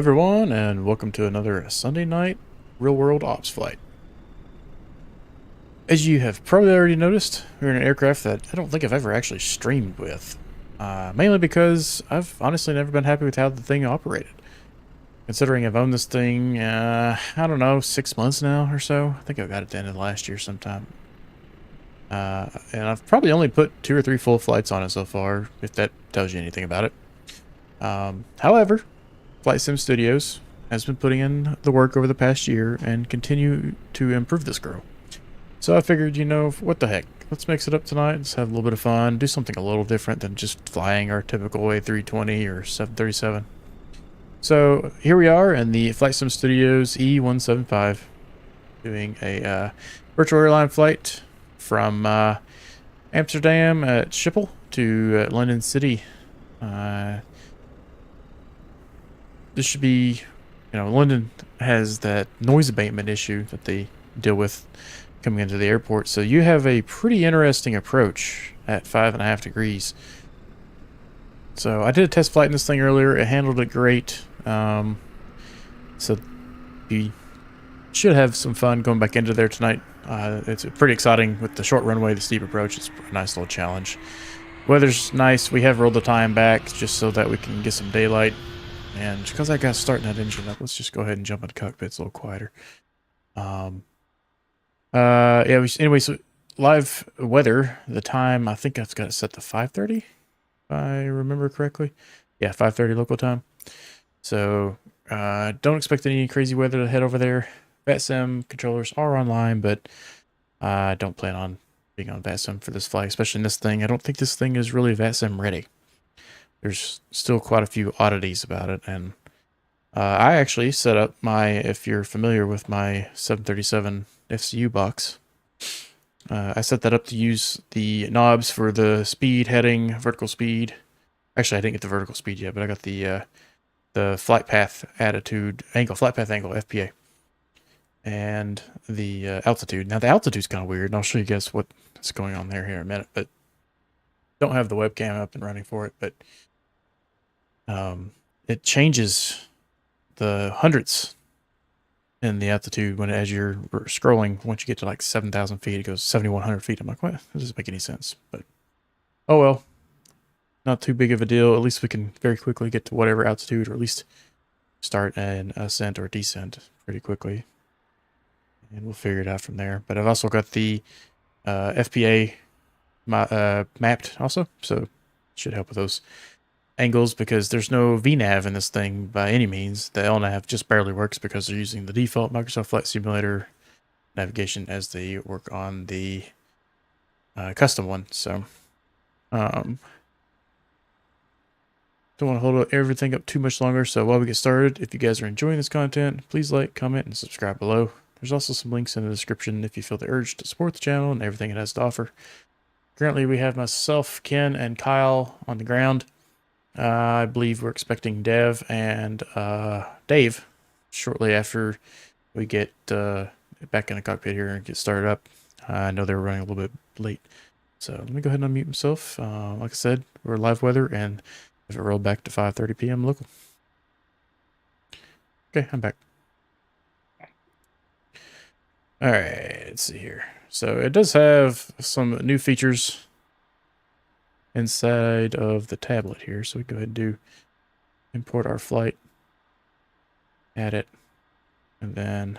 Everyone, and welcome to another Sunday night real-world ops flight. As you have probably already noticed, we're in an aircraft that I don't think I've ever actually streamed with. Mainly because I've honestly never been happy with how the thing operated. Considering I've owned this thing, I don't know, 6 months now or so. I think I got it at the end of last year sometime. And I've probably only put 2 or 3 full flights on it so far, if that tells you anything about it. However, Flight Sim Studios has been putting in the work over the past year and continue to improve this girl. So I figured, you know, what the heck, let's mix it up tonight, let's have a little bit of fun, do something a little different than just flying our typical A320 or 737. So here we are in the Flight Sim Studios E-175, doing a virtual airline flight from Amsterdam at Schiphol to London City. This should be, you know, London has that noise abatement issue that they deal with coming into the airport. So you have a pretty interesting approach at 5.5 degrees. So I did a test flight in this thing earlier. It handled it great. So you should have some fun going back into there tonight. It's pretty exciting with the short runway, the steep approach. It's a nice little challenge. Weather's nice. We have rolled the time back just so that we can get some daylight. And because I got starting that engine up, let's just go ahead and jump into the cockpit. It's a little quieter. Yeah, anyway, so live weather, the time, I think I've got it set to 5:30, if I remember correctly. Yeah, 5:30 local time. So, don't expect any crazy weather to head over there. VATSIM controllers are online, but I don't plan on being on VATSIM for this flight, especially in this thing. I don't think this thing is really VATSIM ready. There's still quite a few oddities about it, and I actually set up my, if you're familiar with my 737 FCU box, I set that up to use the knobs for the speed, heading, vertical speed. Actually, I didn't get the vertical speed yet, but I got the flight path attitude angle, flight path angle, FPA, and the altitude. Now the altitude's kind of weird, and I'll show you guys what's going on there here in a minute. But don't have the webcam up and running for it, but it changes the hundredths in the altitude as you're scrolling. Once you get to like 7,000 feet, it goes 7,100 feet. I'm like, what? That doesn't make any sense. But oh well, not too big of a deal. At least we can very quickly get to whatever altitude, or at least start an ascent or descent pretty quickly, and we'll figure it out from there. But I've also got the FPA mapped also, so it should help with those angles, because there's no VNAV in this thing by any means. The LNAV just barely works because they're using the default Microsoft Flight Simulator navigation as they work on the custom one. So don't want to hold everything up too much longer. So while we get started, if you guys are enjoying this content, please like, comment, and subscribe below. There's also some links in the description if you feel the urge to support the channel and everything it has to offer. Currently we have myself, Ken, and Kyle on the ground. I believe we're expecting Dev and Dave shortly after we get back in the cockpit here and get started up. I know they were running a little bit late, so let me go ahead and unmute myself. Like I said, we're live weather, and if it rolled back to 5:30 p.m. local. Okay, I'm back. All right, let's see here. So it does have some new features inside of the tablet here, so we go ahead and do import our flight, add it, and then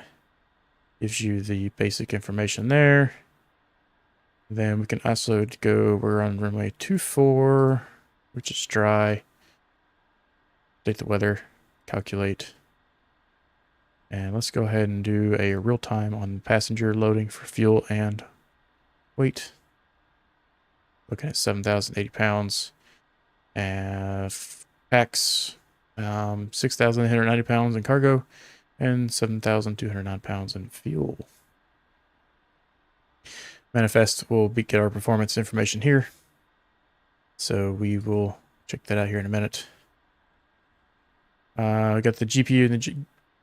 gives you the basic information there. Then we can also go, we're on runway 24, which is dry, update the weather, calculate, and let's go ahead and do a real time on passenger loading for fuel and weight. Looking at 7,080 pounds, and packs 6,890 pounds in cargo, and 7,209 pounds in fuel. Manifest will get our performance information here, so we will check that out here in a minute. We got the GPU and the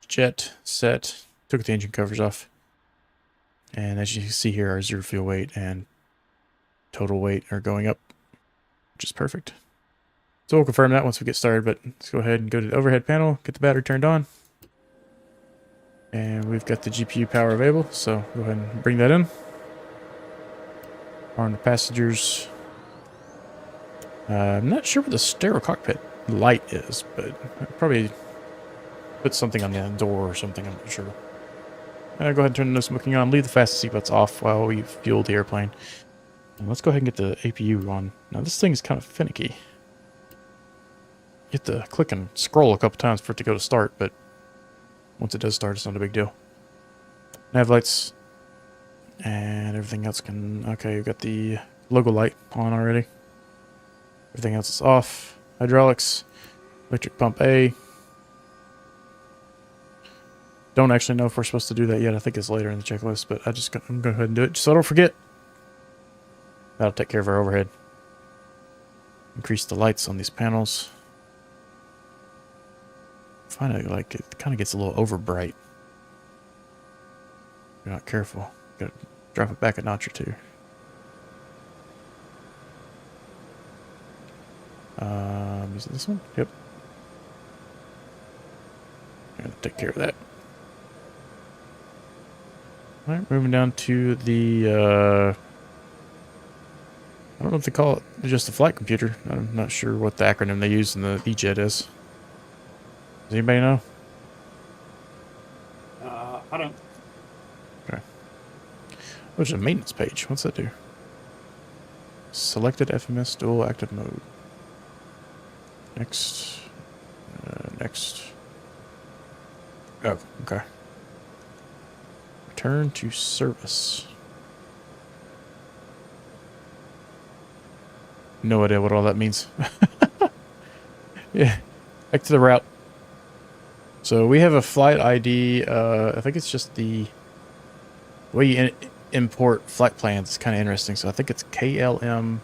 jet set, took the engine covers off, and as you can see here, our zero fuel weight and total weight are going up, which is perfect. So we'll confirm that once we get started, but let's go ahead and go to the overhead panel, get the battery turned on. And we've got the GPU power available, so go ahead and bring that in. On the passengers. I'm not sure what the stereo cockpit light is, but I'll probably put something on the door or something, I'm not sure. Go ahead and turn the smoking on, leave the fast seatbelts off while we fuel the airplane. And let's go ahead and get the APU on. Now this thing is kind of finicky. You have to click and scroll a couple times for it to go to start, but once it does start, it's not a big deal. Nav lights and everything else can... Okay, we've got the logo light on already. Everything else is off. Hydraulics, electric pump A. Don't actually know if we're supposed to do that yet. I think it's later in the checklist, but I'm going to go ahead and do it just so I don't forget. That'll take care of our overhead. Increase the lights on these panels. Find it like it kind of gets a little over bright. If you're not careful. Gotta drop it back a notch or two. Is it this one? Yep. Gonna take care of that. Alright, moving down to the I don't know if they call it just the flight computer. I'm not sure what the acronym they use in the E-Jet is. Does anybody know? I don't. Okay. Oh, there's a maintenance page. What's that do? Selected FMS dual active mode. Next. Next. Oh, okay. Return to service. No idea what all that means. Yeah. Back to the route. So we have a flight ID. I think it's just the way you import flight plans is kind of interesting. So I think it's KLM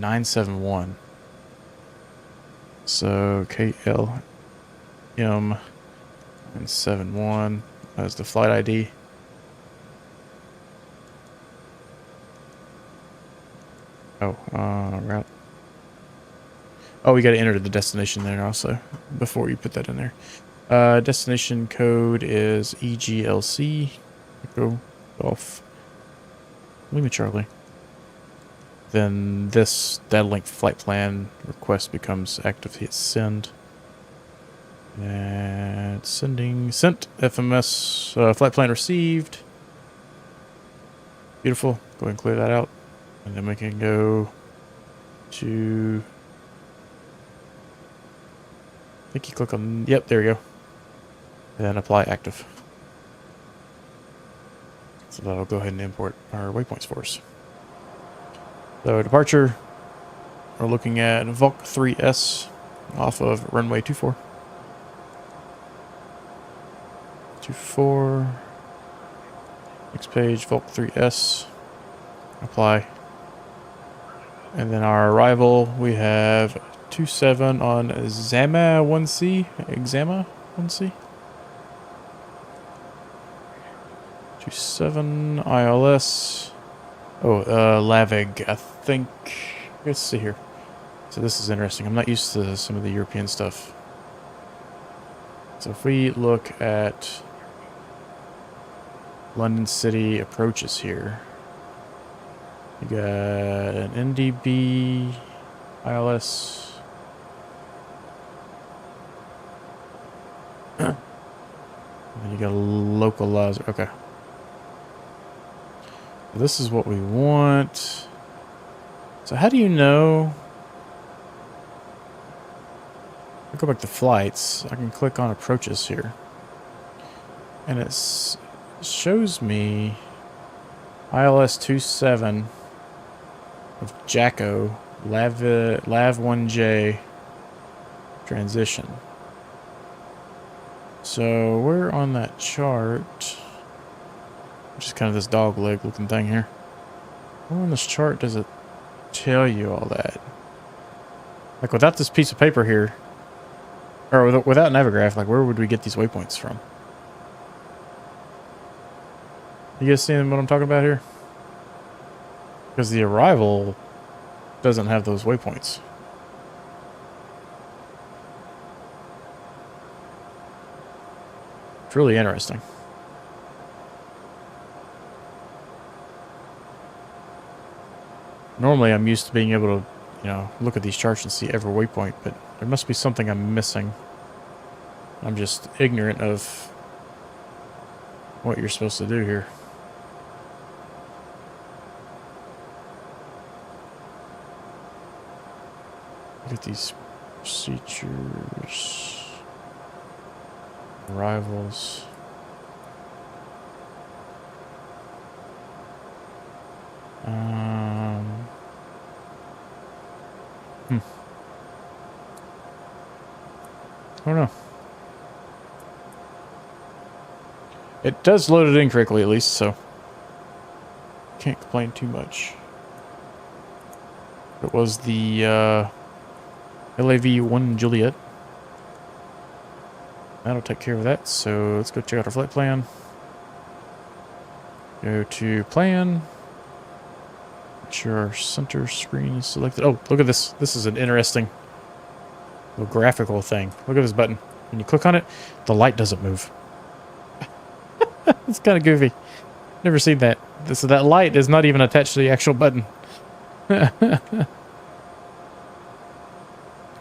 971. So KLM 971 as the flight ID. Oh, route. Oh, we got to enter the destination there also before you put that in there. Destination code is EGLC. Go off. Lima Charlie. Then this data link flight plan request becomes active. Hit send. And sending sent FMS flight plan received. Beautiful. Go ahead and clear that out, and then we can go to. I think you click on. Yep, there you go. And then apply active. So that'll go ahead and import our waypoints for us. So departure, we're looking at Volk 3S off of runway 24. 24. Next page, Volk 3S. Apply. And then our arrival, we have 27 on Exama 1C. Exama 1C. 27 ILS. Oh, Lavig, I think. Let's see here. So this is interesting. I'm not used to some of the European stuff. So if we look at London City approaches here, you got an NDB ILS. And then you got a localizer. Okay. This is what we want. So how do you know? I'll go back to flights. I can click on approaches here. And it shows me ILS 27 of Jacko Lav 1J transition. So we're on that chart. Just kind of this dog leg looking thing here. Where on this chart does it tell you all that? Like without this piece of paper here, or without Navigraph, like where would we get these waypoints from? You guys seeing what I'm talking about here? Because the arrival doesn't have those waypoints. It's really interesting. Normally, I'm used to being able to, you know, look at these charts and see every waypoint, but there must be something I'm missing. I'm just ignorant of what you're supposed to do here. Look at these procedures, arrivals. I don't know. It does load it incorrectly, at least, so can't complain too much. It was the LAV-1 Juliet. That'll take care of that, so let's go check out our flight plan. Go to plan. Make sure our center screen is selected. Oh, look at this. This is an interesting little graphical thing. Look at this button. When you click on it, the light doesn't move. It's kind of goofy. Never seen that. So that light is not even attached to the actual button.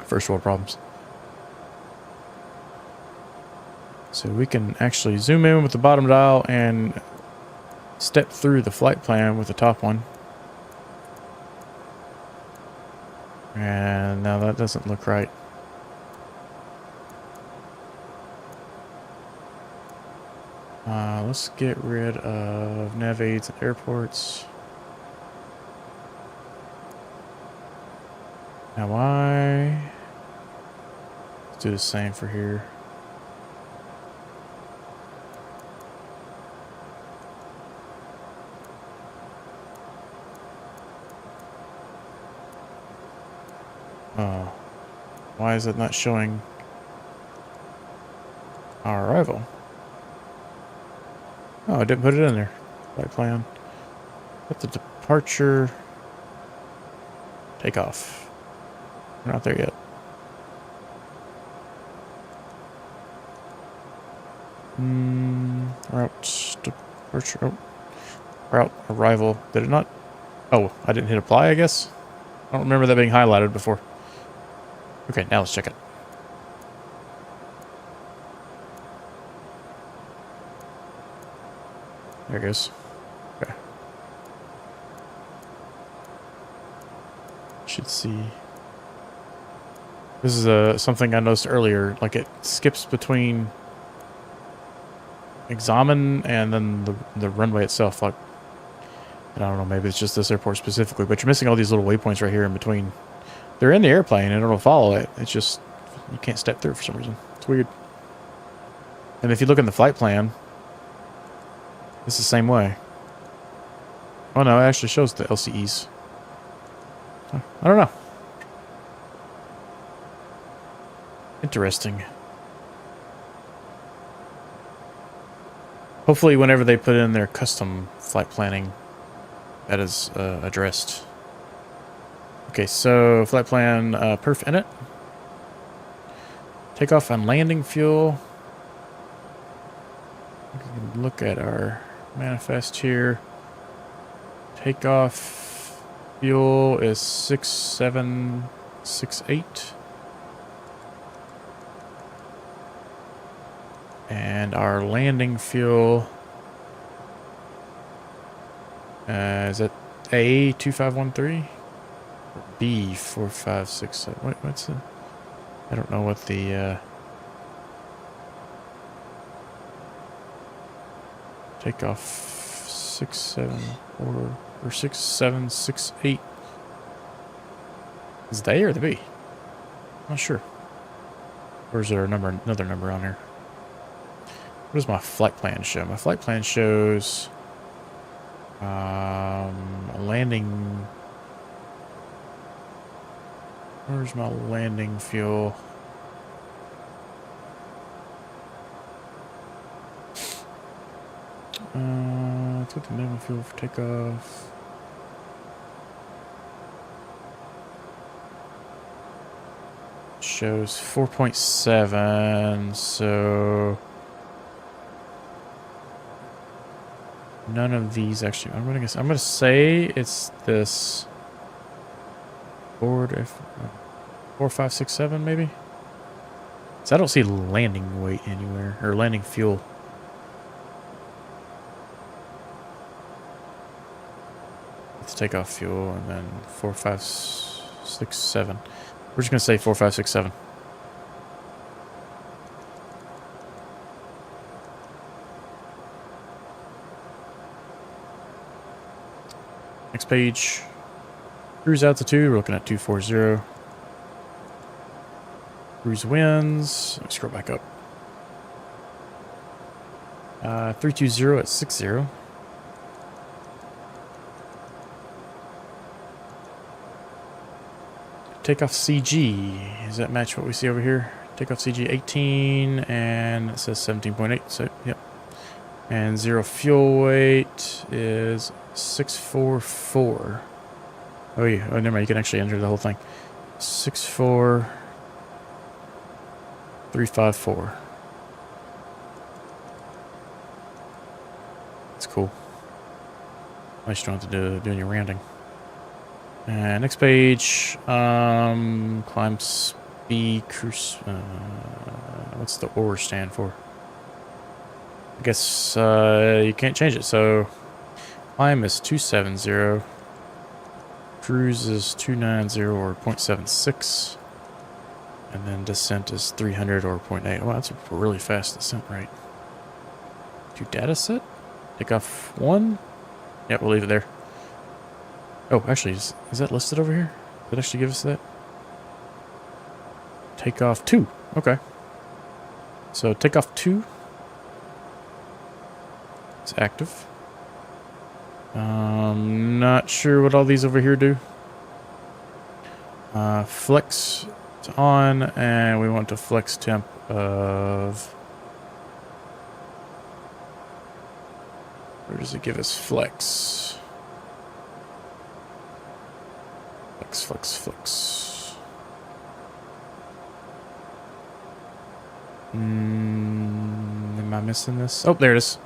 First world problems. So we can actually zoom in with the bottom dial and step through the flight plan with the top one. And now that doesn't look right. Let's get rid of nav aids and airports. Now let's do the same for here. Oh, why is it not showing our arrival? Oh, I didn't put it in there. Flight plan. Put the departure. Takeoff. We're not there yet. Route departure. Oh, route arrival. Did it not? Oh, I didn't hit apply, I guess. I don't remember that being highlighted before. Okay, now let's check it. There it goes. Okay. Should see. This is something I noticed earlier. Like it skips between examine and then the runway itself. Like, and I don't know, maybe it's just this airport specifically, but you're missing all these little waypoints right here in between. They're in the airplane and it'll follow it. It's just you can't step through for some reason. It's weird. And if you look in the flight plan, it's the same way. Oh no, it actually shows the LCEs. I don't know. Interesting. Hopefully whenever they put in their custom flight planning, that is addressed. Okay, so flight plan perf in it. Takeoff and landing fuel. We can look at our manifest here. Takeoff fuel is 6768. And our landing fuel is it A2513? B4567. Wait, what's the? I don't know what the takeoff 674 or 6768. Is the A or the B? I'm not sure. Or is there another number on here? What does my flight plan show? My flight plan shows a landing. Where's my landing fuel? Let's get the landing fuel for takeoff. Shows 4.7, so None of these actually. I'm gonna guess. I'm gonna say it's this board. 4, 5, 6, 7, maybe. So I don't see landing weight anywhere or landing fuel. Let's take off fuel and then 4, 5, 6, 7. We're just gonna say 4, 5, 6, 7. Next page. Cruise altitude. We're looking at 240. Cruise winds. Let me scroll back up. 320 at 60. Takeoff CG. Does that match what we see over here? Takeoff CG 18 and it says 17.8. So, yep. And zero fuel weight is 644. Oh, yeah. Oh, never mind. You can actually enter the whole thing. 64354. That's cool. At least you don't have to do any rounding. And next page, climb speed cruise. What's the OR stand for? I guess you can't change it. So climb is 270, cruise is 290 or 0.76, and then descent is 300 or 0.8. Wow, that's a really fast descent rate. Do data set? Take off 1. Yeah, we'll leave it there. Oh, actually, is that listed over here? Did it actually give us that? Takeoff 2. Okay. So takeoff 2. It's active. Not sure what all these over here do. Flex is on, and we want to flex temp of... Where does it give us flex? Flex. Am I missing this? Oh, there it is.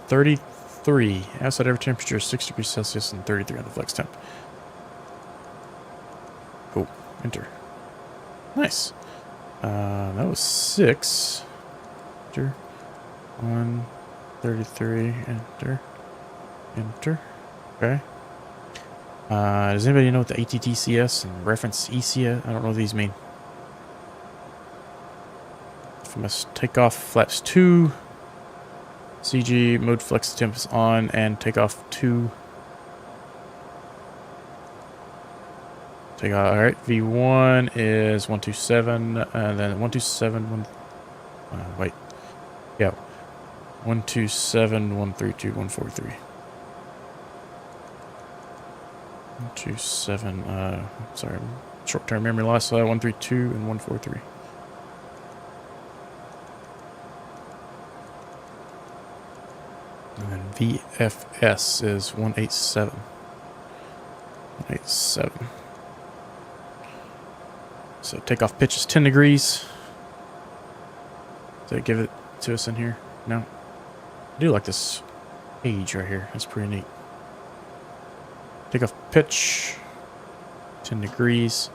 33. Outside air temperature is 6 degrees Celsius and 33 on the flex temp. Cool. Enter. Nice. That was 6. Enter. 1. 33. Enter. Okay. Does anybody know what the ATTCS and reference ECS? I don't know what these mean. If I must take off flaps 2, CG mode flex temp is on, and take off 2. Take off. All right. V1 is 127, and then 127. Wait. Yeah. 127, 132, 143. 127, sorry, short-term memory loss, 132 and 143. And then VFS is 187. 187. So takeoff pitch is 10 degrees. Does that give it to us in here? No. I do like this page right here. That's pretty neat. Takeoff pitch, 10 degrees.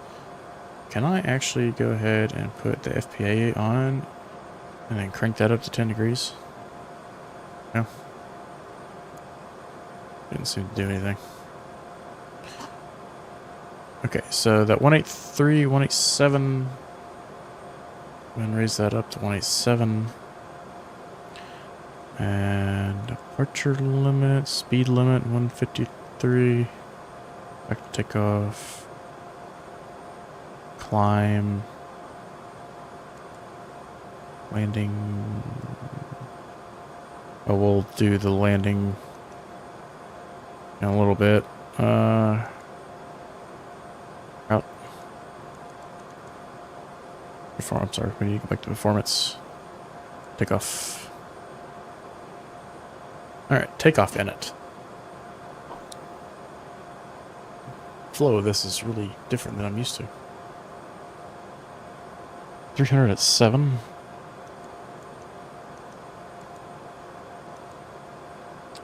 Can I actually go ahead and put the FPA on and then crank that up to 10 degrees? No. Didn't seem to do anything. Okay, so that 183, 187. I'm going to raise that up to 187. And departure limit, speed limit, 153. Back to takeoff. Climb. Landing. Oh, we'll do the landing in a little bit. Route. I'm sorry, we need to go back to performance. Takeoff. Alright, takeoff in it. Flow of this is really different than I'm used to. 300 at 7.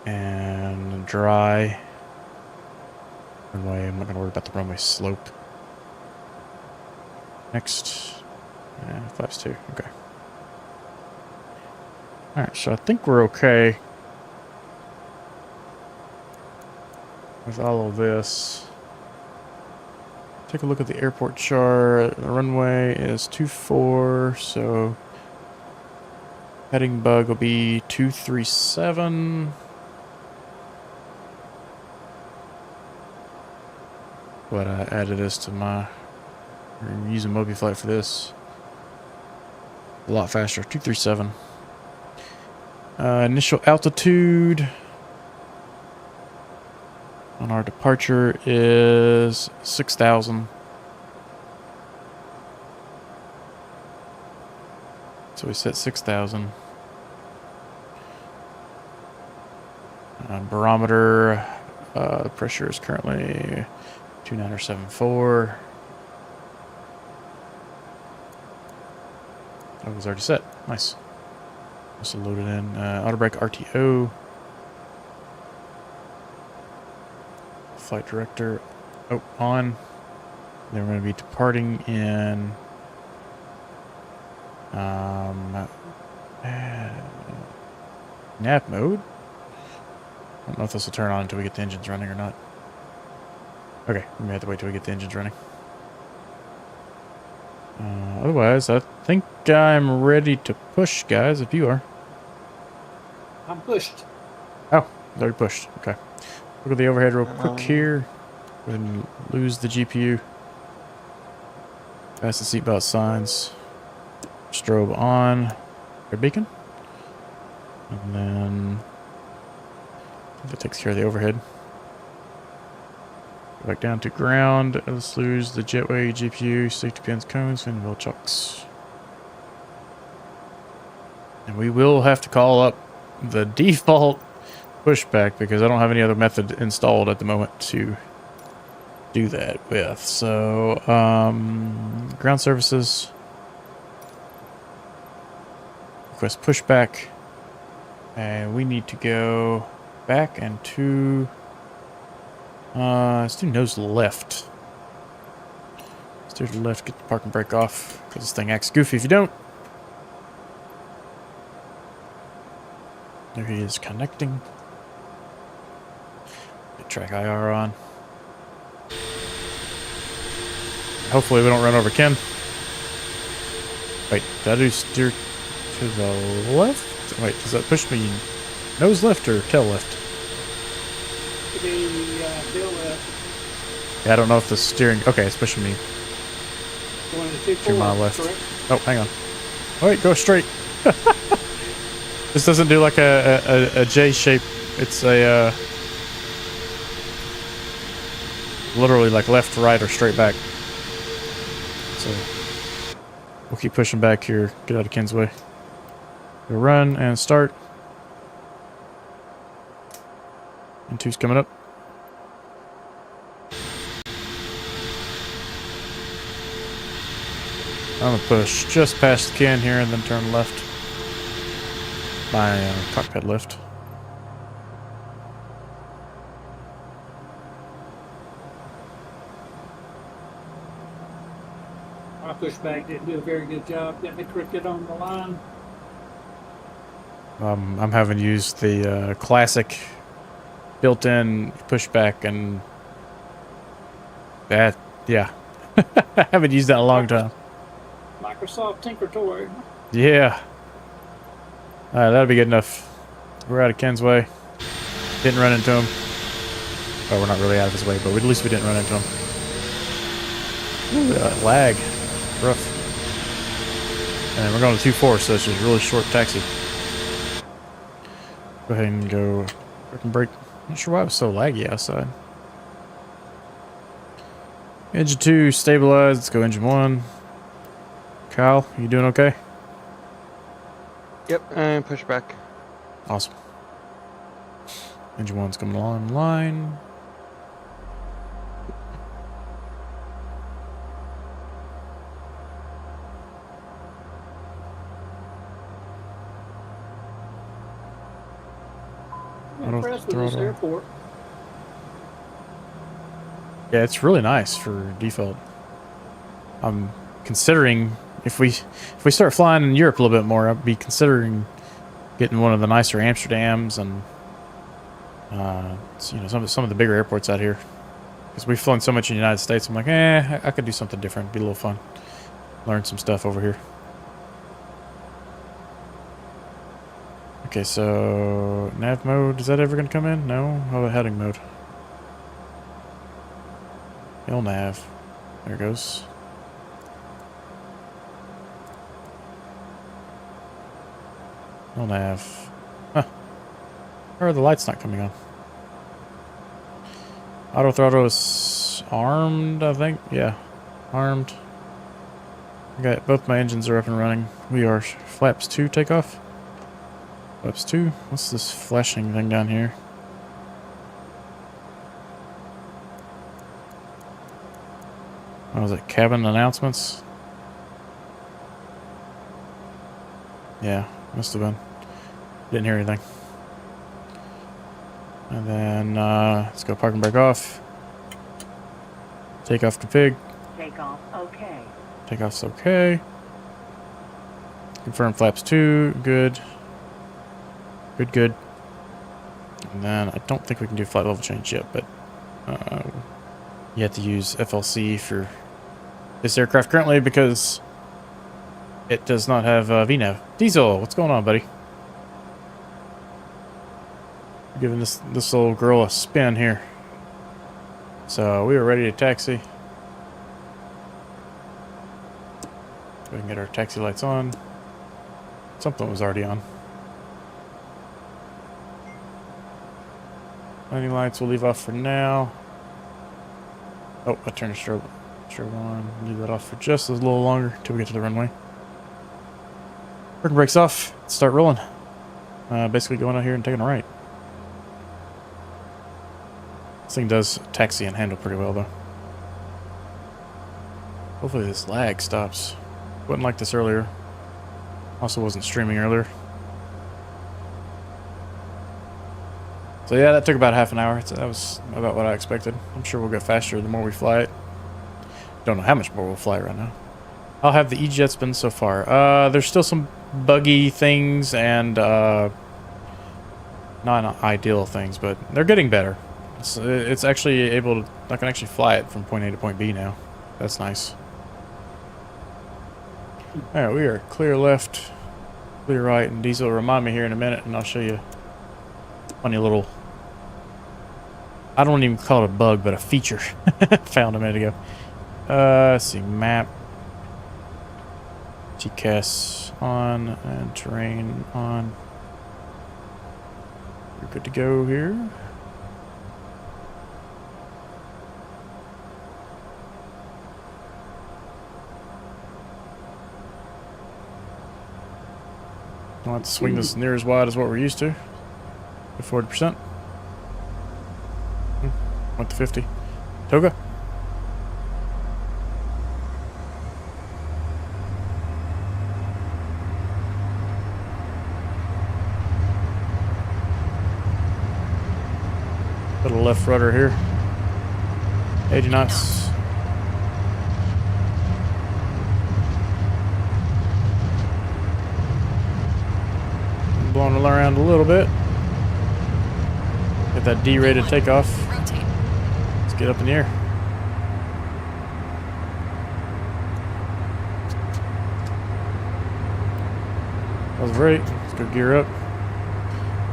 And dry. Runway, I'm not going to worry about the runway slope. Next. Flaps 2, okay. Alright, so I think we're okay with all of this. Take a look at the airport chart. The runway is 24, so heading bug will be 237. But I added this to my... We're using MobiFlight for this. A lot faster, 237. Initial altitude on our departure is 6,000. So we set 6,000. Barometer, the pressure is currently 2974. That was already set. Nice. Also loaded in auto brake RTO. Flight director on. Then we're going to be departing in nap mode. I don't know if this will turn on until we get the engines running or not. Okay, we may have to wait till we get the engines running. Otherwise, I think I'm ready to push, guys, if you are. I'm pushed. Oh, already pushed. Okay. Look at the overhead real quick here. Go ahead and lose the GPU. Pass the seatbelt signs. Strobe on. Air beacon. And then that takes care of the overhead. Go back down to ground. Let's lose the jetway, GPU, safety pins, cones, and wheel chocks. And we will have to call up the default pushback because I don't have any other method installed at the moment to do that with. So, ground services. Request pushback. And we need to go back and to... let's do nose left. Steer to the left, get the park and brake off, because this thing acts goofy if you don't. There he is connecting. Get track IR on. Hopefully we don't run over Ken. Wait, did I do steer to the left? Wait, does that push me nose left or tail left? Tail left. Yeah, I don't know if the steering... Okay, it's pushing me to my left. Correct. Oh, hang on. Wait, go straight. This doesn't do like a J shape. It's a literally like left, right, or straight back. So we'll keep pushing back here. Get out of Ken's way. Go run and start. And two's coming up. I'm gonna push just past Ken here and then turn left. My cockpit lift. My pushback didn't do a very good job getting me cricket on the line. I'm having used the classic built-in pushback, and that, yeah. I haven't used that in a long time. Microsoft Tinker Toy. Yeah. Alright, that'll be good enough. We're out of Ken's way. Didn't run into him. Oh, we're not really out of his way, but at least we didn't run into him. Ooh, that lag. Rough. And we're going to 2-4, so it's just a really short taxi. Go ahead and go park and brake. Not sure why it was so laggy outside. Engine 2 stabilized. Let's go engine 1. Kyle, you doing okay? Yep, and push back. Awesome. Engine 1's coming along in line. Auto impressed with this throttle. airport. Yeah, it's really nice for default. I'm considering if we start flying in Europe a little bit more, I'd be considering getting one of the nicer Amsterdams and you know, some of the bigger airports out here. Because we've flown so much in the United States, I'm like, I could do something different. It'd be a little fun. Learn some stuff over here. Okay, so nav mode, is that ever going to come in? No? How about heading mode? nav. There it goes. nav. Huh. Why are the lights not coming on? Auto throttle is armed, I think. Yeah, armed. Okay, both my engines are up and running. We are flaps 2 takeoff. Flaps 2. What's this flashing thing down here? What was it? Cabin announcements? Yeah, must have been. Didn't hear anything. And then let's go park and brake off. Takeoff config. Takeoff okay. Takeoff's okay. Confirm flaps 2. Good. Good. And then I don't think we can do flight level change yet, but you have to use FLC for this aircraft currently because it does not have VNAV. Diesel, what's going on, buddy? Giving this little girl a spin here. So we are ready to taxi. We can get our taxi lights on. Something was already on. Landing lights we'll leave off for now. Oh, I turned the strobe on. Leave that off for just a little longer until we get to the runway. Parking brakes off. Let's start rolling. Basically going out here and taking a right. This thing does taxi and handle pretty well though. Hopefully this lag stops. Wasn't like this earlier. Also wasn't streaming earlier. So yeah, that took about half an hour. That was about what I expected. I'm sure we'll get faster the more we fly it. Don't know how much more we'll fly right now. How have the E-jets been so far? There's still some buggy things and not ideal things, but they're getting better. It's actually able to, I can actually fly it from point A to point B now. That's nice. Alright, we are clear left, clear right, and Diesel will remind me here in a minute, and I'll show you a funny little, I don't even call it a bug, but a feature found a minute ago. Let's see, map, GCAS on, and terrain on. We're good to go here. I'll have to swing this near as wide as what we're used to. 40%. Went to 50. Toga. Put a left rudder here. 80 knots. Blowing it around a little bit. Get that D-rated takeoff. Rotate. Let's get up in the air. That was great. Let's go gear up.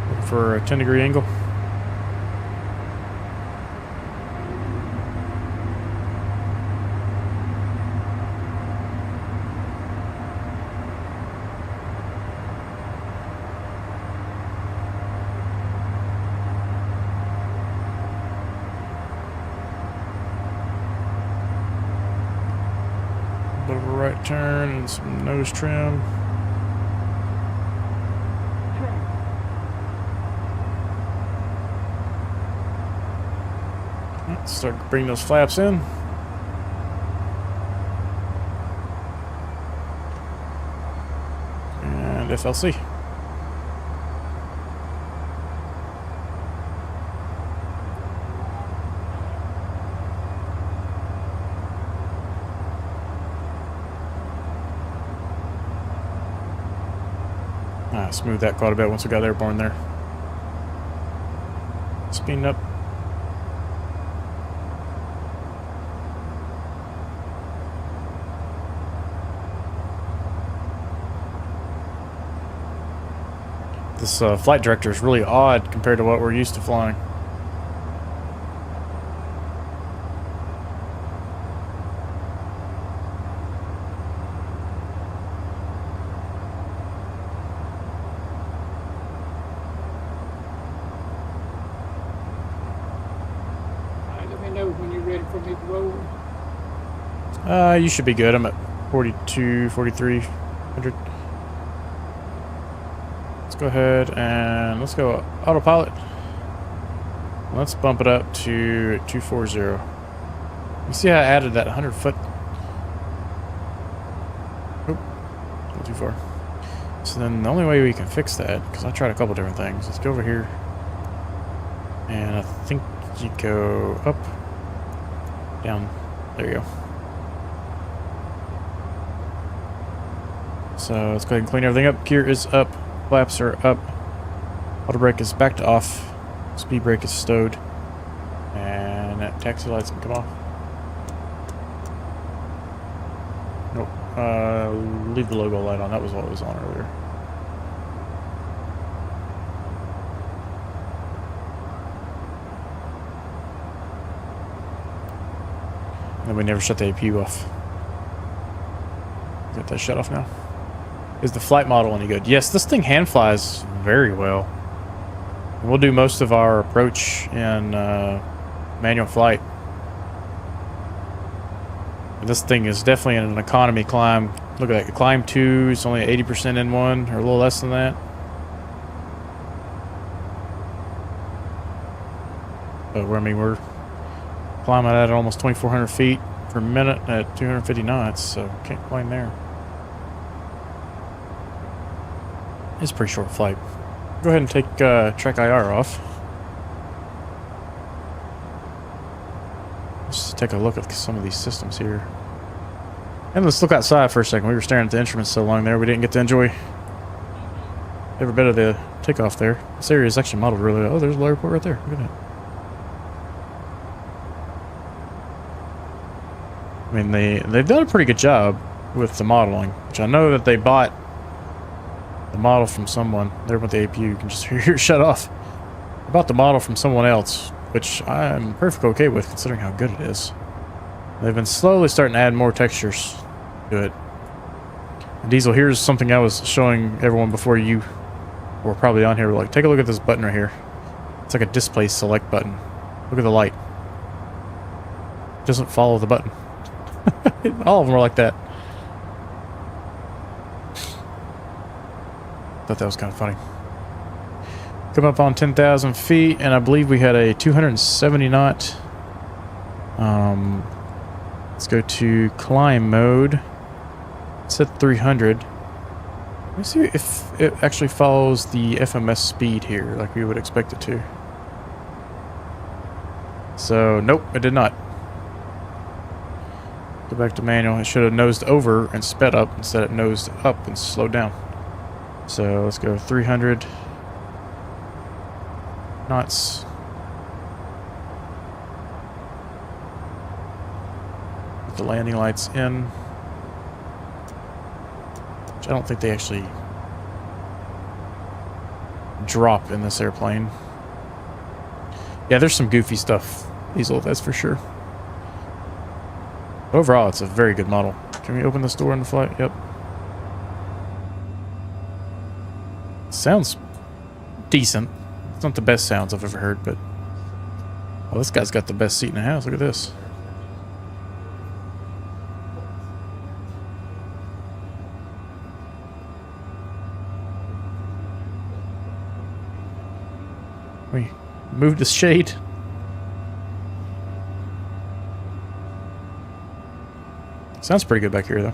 Looking for a 10-degree angle. Bit of a right turn and some nose trim. Let's start bringing those flaps in. And FLC. Smoothed that quite a bit once we got airborne there. Speeding up. This flight director is really odd compared to what we're used to flying. Let me know when you're ready for me to roll. You should be good. I'm at 42, 4300. Let's go ahead and let's go autopilot. Let's bump it up to 240. You see how I added that 100 foot? Oop, a little too far. So then the only way we can fix that, because I tried a couple different things, let's go over here. And I think you go up, down. There you go. So let's go ahead and clean everything up. Gear is up. Flaps are up. Auto brake is back to off. Speed brake is stowed. And that taxi lights can come off. Nope. Leave the logo light on. That was what was on earlier. And we never shut the APU off. Got that shut off now. Is the flight model any good? Yes, this thing hand flies very well. We'll do most of our approach in manual flight. This thing is definitely in an economy climb. Look at that. Climb 2 is only 80% in 1, or a little less than that. But I mean, we're climbing at almost 2,400 feet per minute at 250 knots, so can't complain there. It's a pretty short flight. Go ahead and take track IR off. Let's take a look at some of these systems here. And let's look outside for a second. We were staring at the instruments so long there, we didn't get to enjoy every bit of the takeoff there. This area is actually modeled really well. Oh, there's a airport right there. Look at that. I mean, they've done a pretty good job with the modeling, which I know that they bought the model from someone. There with the APU, you can just hear it shut off. I bought the model from someone else, which I'm perfectly okay with considering how good it is. They've been slowly starting to add more textures to it. And Diesel, here's something I was showing everyone before you were probably on here. Like, take a look at this button right here. It's like a display select button. Look at the light. It doesn't follow the button. All of them are like that. Thought that was kind of funny. Come up on 10,000 feet, and I believe we had a 270 knot. Let's go to climb mode. Set 300. Let me see if it actually follows the FMS speed here, like we would expect it to. So, nope, it did not. Go back to manual. It should have nosed over and sped up. Instead, it nosed up and slowed down. So let's go 300 knots. Put the landing lights in. Which I don't think they actually drop in this airplane. Yeah, there's some goofy stuff, Diesel, that's for sure. Overall, it's a very good model. Can we open this door on the flight? Yep. Sounds decent. It's not the best sounds I've ever heard, but... Oh, this guy's got the best seat in the house. Look at this. We moved the shade. Sounds pretty good back here, though.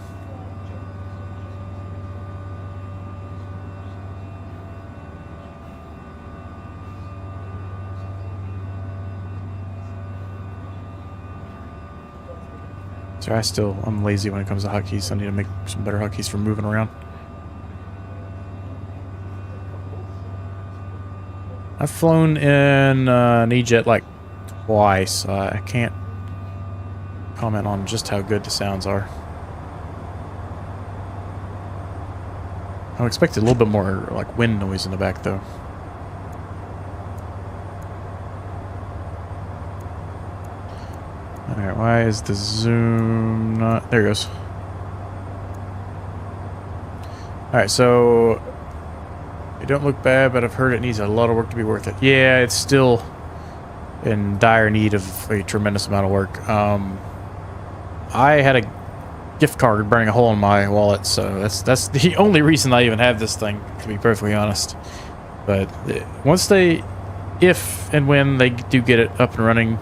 So I'm lazy when it comes to hotkeys. I need to make some better hotkeys for moving around. I've flown in an E-Jet like twice. I can't comment on just how good the sounds are. I expected a little bit more like wind noise in the back though. Alright, why is the zoom not... There it goes. Alright, so... It don't look bad, but I've heard it needs a lot of work to be worth it. Yeah, it's still in dire need of a tremendous amount of work. I had a gift card burning a hole in my wallet, so that's the only reason I even have this thing, to be perfectly honest. But once they... If and when they do get it up and running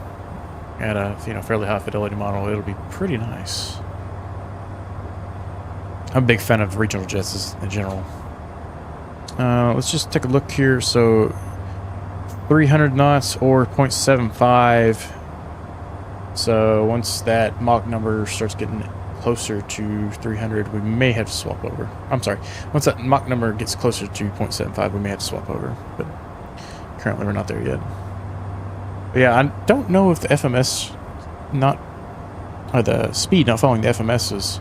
at a fairly high fidelity model, it'll be pretty nice. I'm a big fan of regional jets in general. Let's just take a look here. So 300 knots or 0.75. So once that Mach number starts getting closer to 300, we may have to swap over. I'm sorry. Once that Mach number gets closer to 0.75, we may have to swap over. But currently we're not there yet. But yeah, I don't know if the FMS the speed not following the FMS is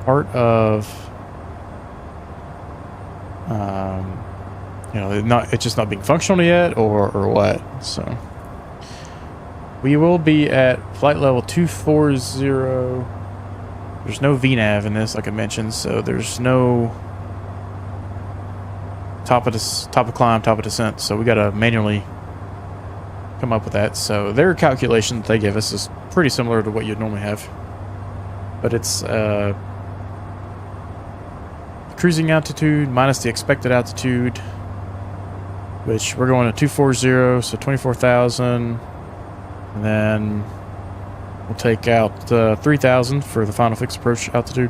part of it's just not being functional yet or what. So we will be at flight level 240. There's no VNAV in this, like I mentioned, so there's no top of climb, top of descent, so we gotta manually come up with that. So their calculation that they give us is pretty similar to what you'd normally have, but it's cruising altitude minus the expected altitude, which we're going to 240, so 24,000, and then we'll take out 3,000 for the final fix approach altitude.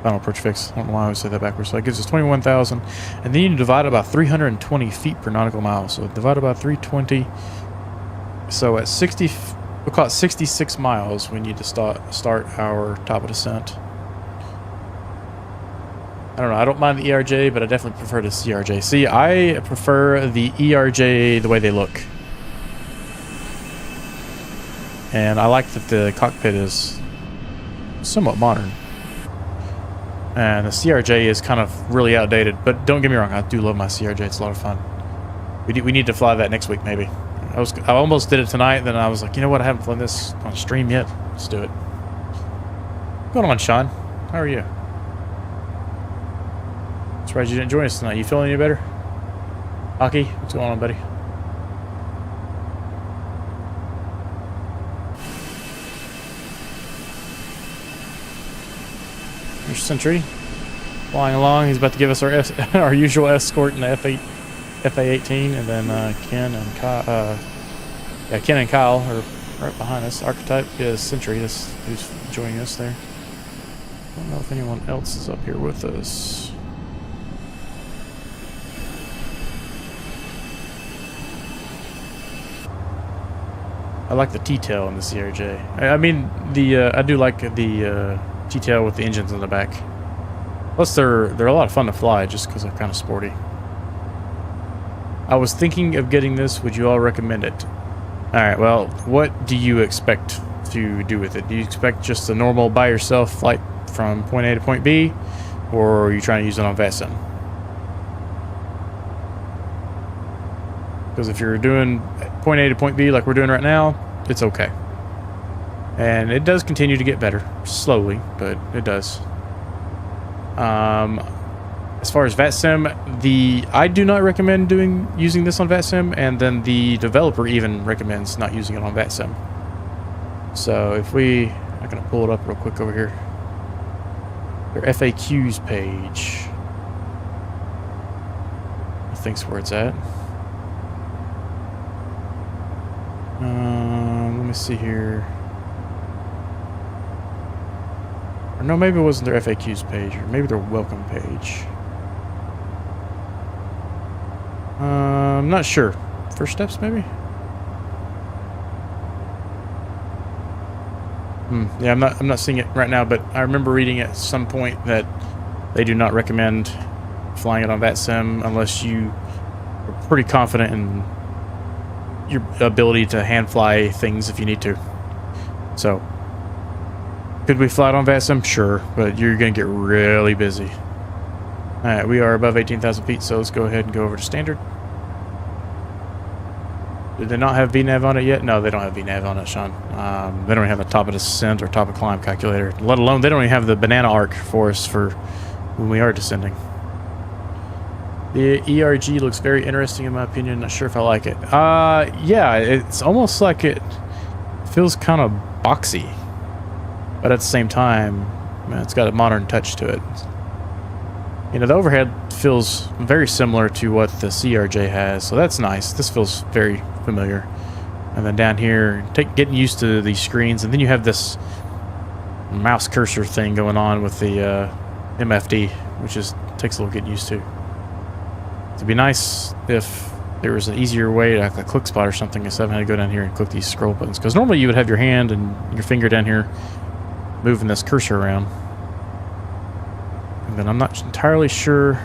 Final approach fix. I don't know why I always say that backwards. So that gives us 21,000, and then you divide it by 320 feet per nautical mile. So divide it by 320. So at 60, we'll call it 66 miles. We need to start our top of descent. I don't know. I don't mind the ERJ, but I definitely prefer the CRJ. See, I prefer the ERJ the way they look. And I like that the cockpit is somewhat modern. And the CRJ is kind of really outdated. But don't get me wrong, I do love my CRJ. It's a lot of fun. We need to fly that next week, maybe. I almost did it tonight, then I was like, you know what? I haven't flown this on stream yet. Let's do it. What's going on, Sean? How are you? Surprised you didn't join us tonight. You feeling any better? Hockey, what's going on, buddy? There's Sentry flying along. He's about to give us our usual escort in the FA-18, and then Ken and Kyle are right behind us. Archetype is Sentry. That's who's joining us there. I don't know if anyone else is up here with us. I like the T-tail in the CRJ. I mean, I do like the T-tail with the engines in the back. Plus, they're a lot of fun to fly just because they're kind of sporty. I was thinking of getting this. Would you all recommend it? All right. Well, what do you expect to do with it? Do you expect just a normal by yourself flight from point A to point B, or are you trying to use it on VATSIM? Because if you're doing point A to point B like we're doing right now, it's okay. And it does continue to get better, slowly, but it does. As far as VATSIM, I do not recommend using this on VATSIM, and then the developer even recommends not using it on VATSIM. So I'm gonna pull it up real quick over here. Their FAQs page, I think's where it's at. Let me see here. Or no, maybe it wasn't their FAQs page, or maybe their welcome page. I'm not sure. First steps, maybe? Yeah, I'm not seeing it right now, but I remember reading at some point that they do not recommend flying it on VATSIM unless you are pretty confident in your ability to hand fly things if you need to. So, could we fly it on VATSIM? Sure, but you're going to get really busy. Alright, we are above 18,000 feet, so let's go ahead and go over to standard. Do they not have VNAV on it yet? No, they don't have VNAV on it, Sean. They don't have a top of descent or top of climb calculator, let alone they don't even have the banana arc for us for when we are descending. The ERG looks very interesting in my opinion. Not sure if I like it. Yeah, it's almost like it feels kind of boxy, but at the same time, man, it's got a modern touch to it. You know, the overhead feels very similar to what the CRJ has, so that's nice. This feels very familiar. And then down here, getting used to these screens, and then you have this mouse cursor thing going on with the MFD, which takes a little getting used to. It'd be nice if there was an easier way, like a click spot or something, instead of having to go down here and click these scroll buttons. Because normally you would have your hand and your finger down here moving this cursor around. And then I'm not entirely sure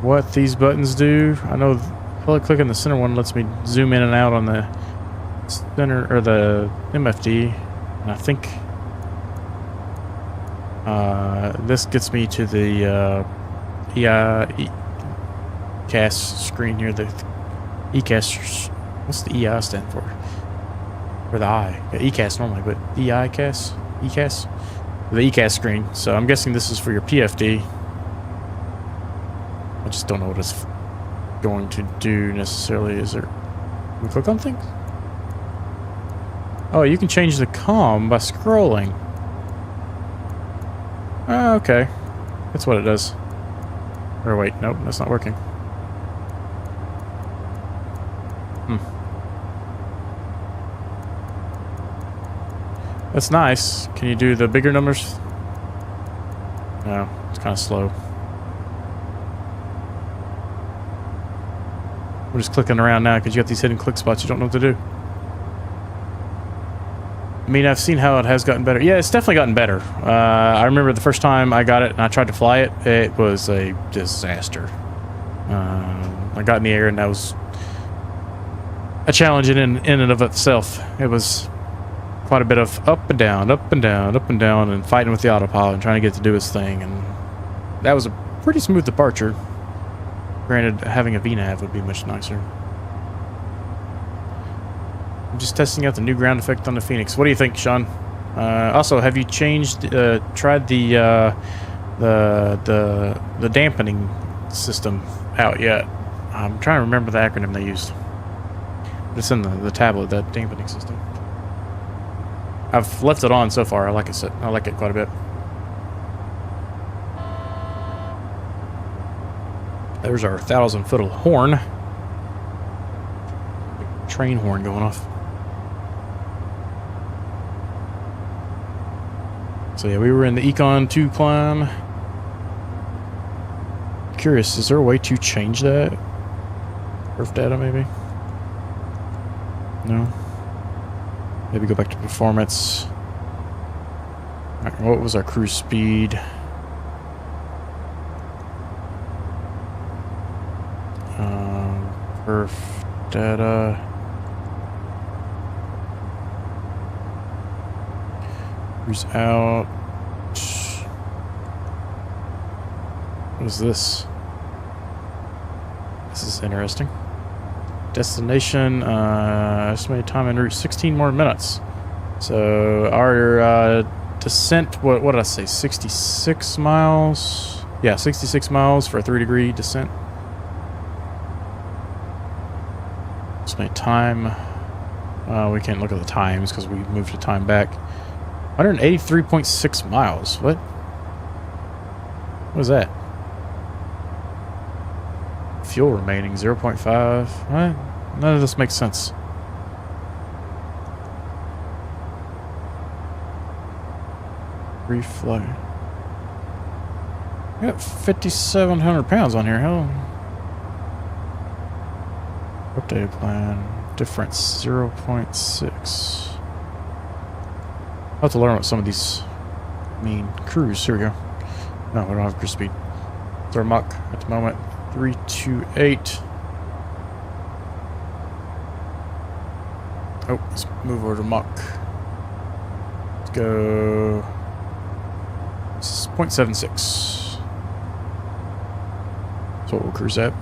what these buttons do. I know clicking the center one lets me zoom in and out on the center or the MFD, and I think this gets me to the ECAS screen here. The ECAS, what's the EI stand for? Or the I? Yeah, ECAS normally, but EICAS, ECAS, the ECAS screen. So I'm guessing this is for your PFD. I just don't know what it's going to do necessarily. Is there? Can we click on things? Oh, you can change the comm by scrolling. Oh, okay, that's what it does. Or wait, nope, that's not working. That's nice. Can you do the bigger numbers? No, it's kind of slow. We're just clicking around now because you got these hidden click spots you don't know what to do. I mean, I've seen how it has gotten better. Yeah, it's definitely gotten better. I remember the first time I got it and I tried to fly it, it was a disaster. I got in the air and that was a challenge in and of itself. It was quite a bit of up and down, up and down, up and down, and fighting with the autopilot and trying to get it to do its thing. And that was a pretty smooth departure. Granted, having a VNAV would be much nicer. I'm just testing out the new ground effect on the Phoenix. What do you think, Sean? Also, have you tried the dampening system out yet? I'm trying to remember the acronym they used. It's in the tablet, that dampening system. I've left it on so far. I like it. I like it quite a bit. There's our 1,000-foot horn. Train horn going off. So yeah, we were in the Econ 2 climb. Curious, is there a way to change that? Perf data, maybe? No? Maybe go back to performance. All right, what was our cruise speed? Perf data. Cruise out. What is this? This is interesting. Destination, estimated time en route 16 more minutes. So our descent, what did I say? 66 miles? Yeah, 66 miles for a 3-degree descent. Estimated time. We can't look at the times because we moved the time back. 183.6 miles. What? What is that? Fuel remaining 0.5. What? None of this makes sense. Reflight. I got 5,700 pounds on here. Hell. Updated plan. Difference 0.6. I'll have to learn what some of these mean. Cruise. Here we go. No, we don't have cruise speed. They're muck at the moment. 328. Oh, let's move over to Mach. Let's go 0.76. That's what we'll cruise at.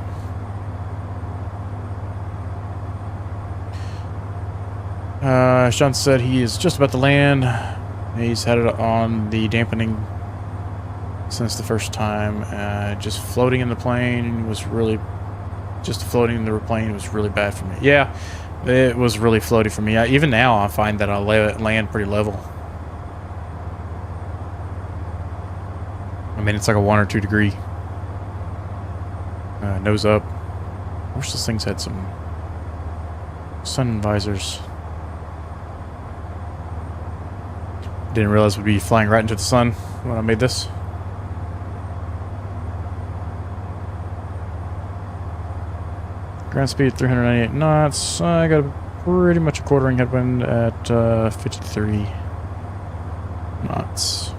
Sean said he is just about to land. He's had it on the dampening since the first time. Just floating in the plane was really... Just floating in the plane was really bad for me. Yeah, it was really floaty for me. Even now, I find that I land pretty level. I mean, it's like a 1 or 2 degree. Nose up. I wish those things had some sun visors. Didn't realize we'd be flying right into the sun when I made this. Ground speed 398 knots. I got pretty much a quartering headwind at 53 knots.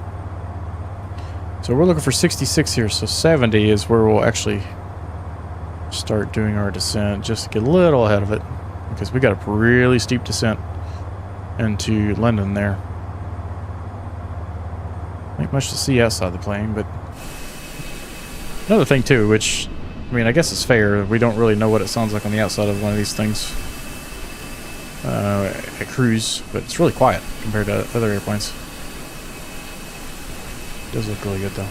So we're looking for 66 here, so 70 is where we'll actually start doing our descent, just to get a little ahead of it, because we got a really steep descent into London there. Ain't much to see outside the plane, but another thing too, which, I mean, I guess it's fair, we don't really know what it sounds like on the outside of one of these things at cruise, but it's really quiet compared to other airplanes. It does look really good though.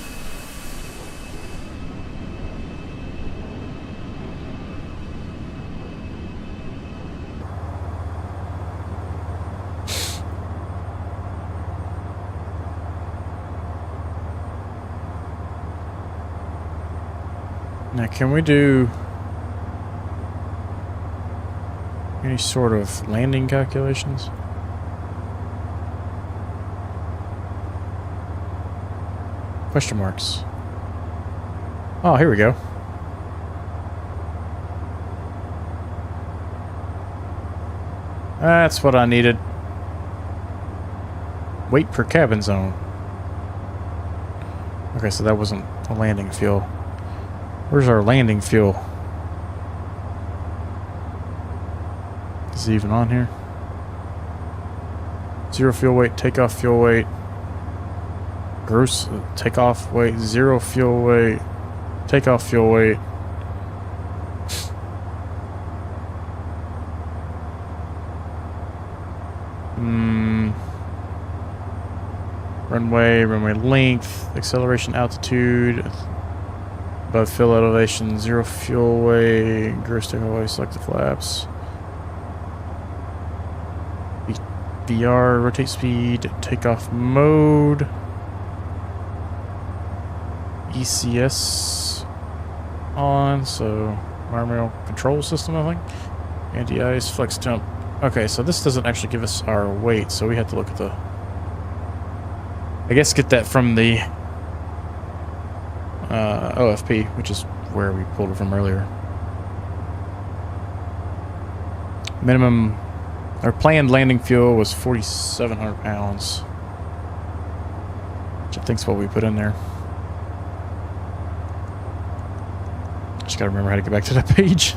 Now, can we do any sort of landing calculations? Question marks. Oh, here we go. That's what I needed. Weight per cabin zone. Okay, so that wasn't a landing fuel. Where's our landing fuel? Is it even on here? Zero fuel weight, takeoff fuel weight. Gross takeoff weight, zero fuel weight, takeoff fuel weight. Runway length, acceleration altitude. Above fill elevation, zero fuel weight, gross takeoff weight, select the flaps. VR, rotate speed, takeoff mode. ECS on, so environmental control system, I think. Anti-ice, flex temp. Okay, so this doesn't actually give us our weight, so we have to look at the... I guess get that from the OFP, which is where we pulled it from earlier. Minimum, our planned landing fuel was 4,700 pounds, which I think is what we put in there. Just gotta remember how to get back to that page.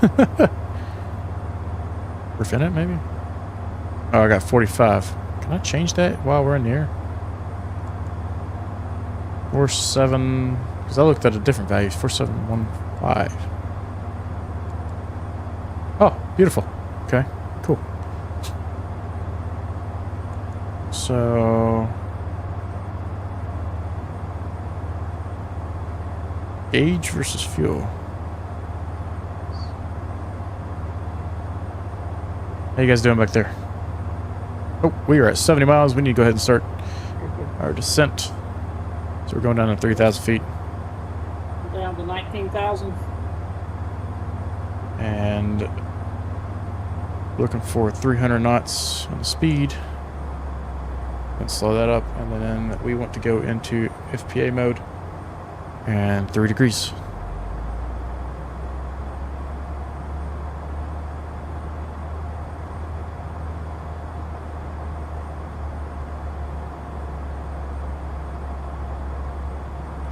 Prevent it, maybe? Oh, I got 45. Can I change that while we're in the air? 47, because I looked at a different value, 4715. Oh, beautiful. Okay, cool. So, gauge versus fuel. How you guys doing back there? Oh, we are at 70 miles. We need to go ahead and start our descent. So we're going down to 3,000 feet. Down to 19,000. And looking for 300 knots on the speed. And slow that up. And then we want to go into FPA mode. And 3 degrees.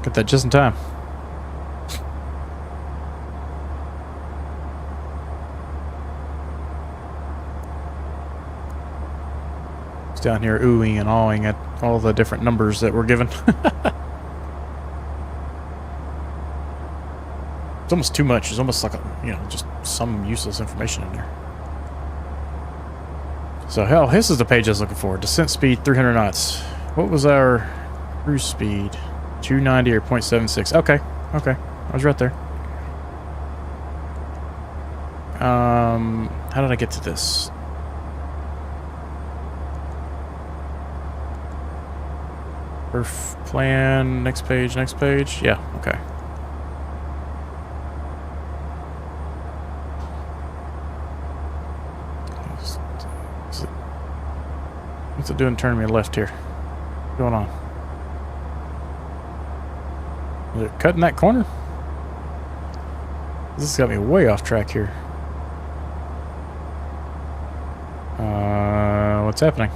Got that just in time. down here oohing and awing at all the different numbers that we're given. It's almost too much. It's almost like just some useless information in there. So hell, this is the page I was looking for. Descent speed 300 knots. What was our cruise speed? 290 or 0.76. Okay, I was right there. How did I get to this? Perf plan, next page. Yeah, okay. What's it doing turning me left here? What's going on? Is it cutting that corner? This has got me way off track here. What's happening?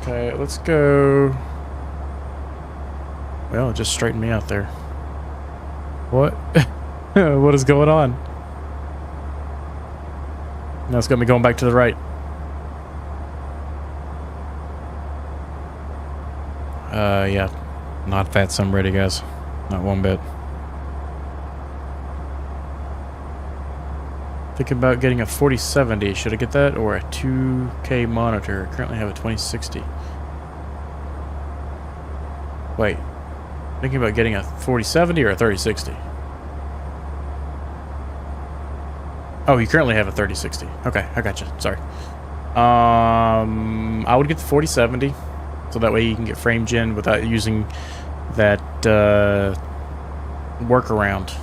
Okay, let's go. Well, it just straightened me out there. What? What is going on? Now it's got me going back to the right. Yeah. Not fat some ready, guys. Not one bit. Thinking about getting a 4070. Should I get that or a 2K monitor? Currently have a 2060. Wait. Thinking about getting a 4070 or a 3060? Oh, you currently have a 3060. Okay, I gotcha. Sorry. I would get the 4070, so that way you can get frame gen without using that workaround.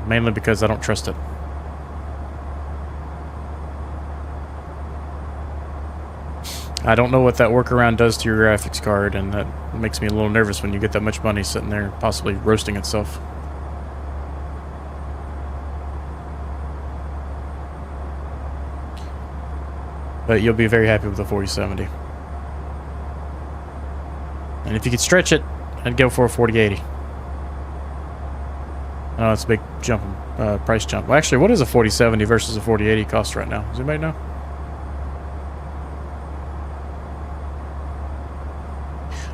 Mainly because I don't trust it. I don't know what that workaround does to your graphics card, and that makes me a little nervous when you get that much money sitting there possibly roasting itself. But you'll be very happy with the 4070. And if you could stretch it, I'd go for a 4080. Oh, it's a big jump, price jump. Well, actually, what is a 4070 versus a 4080 cost right now? Does anybody know?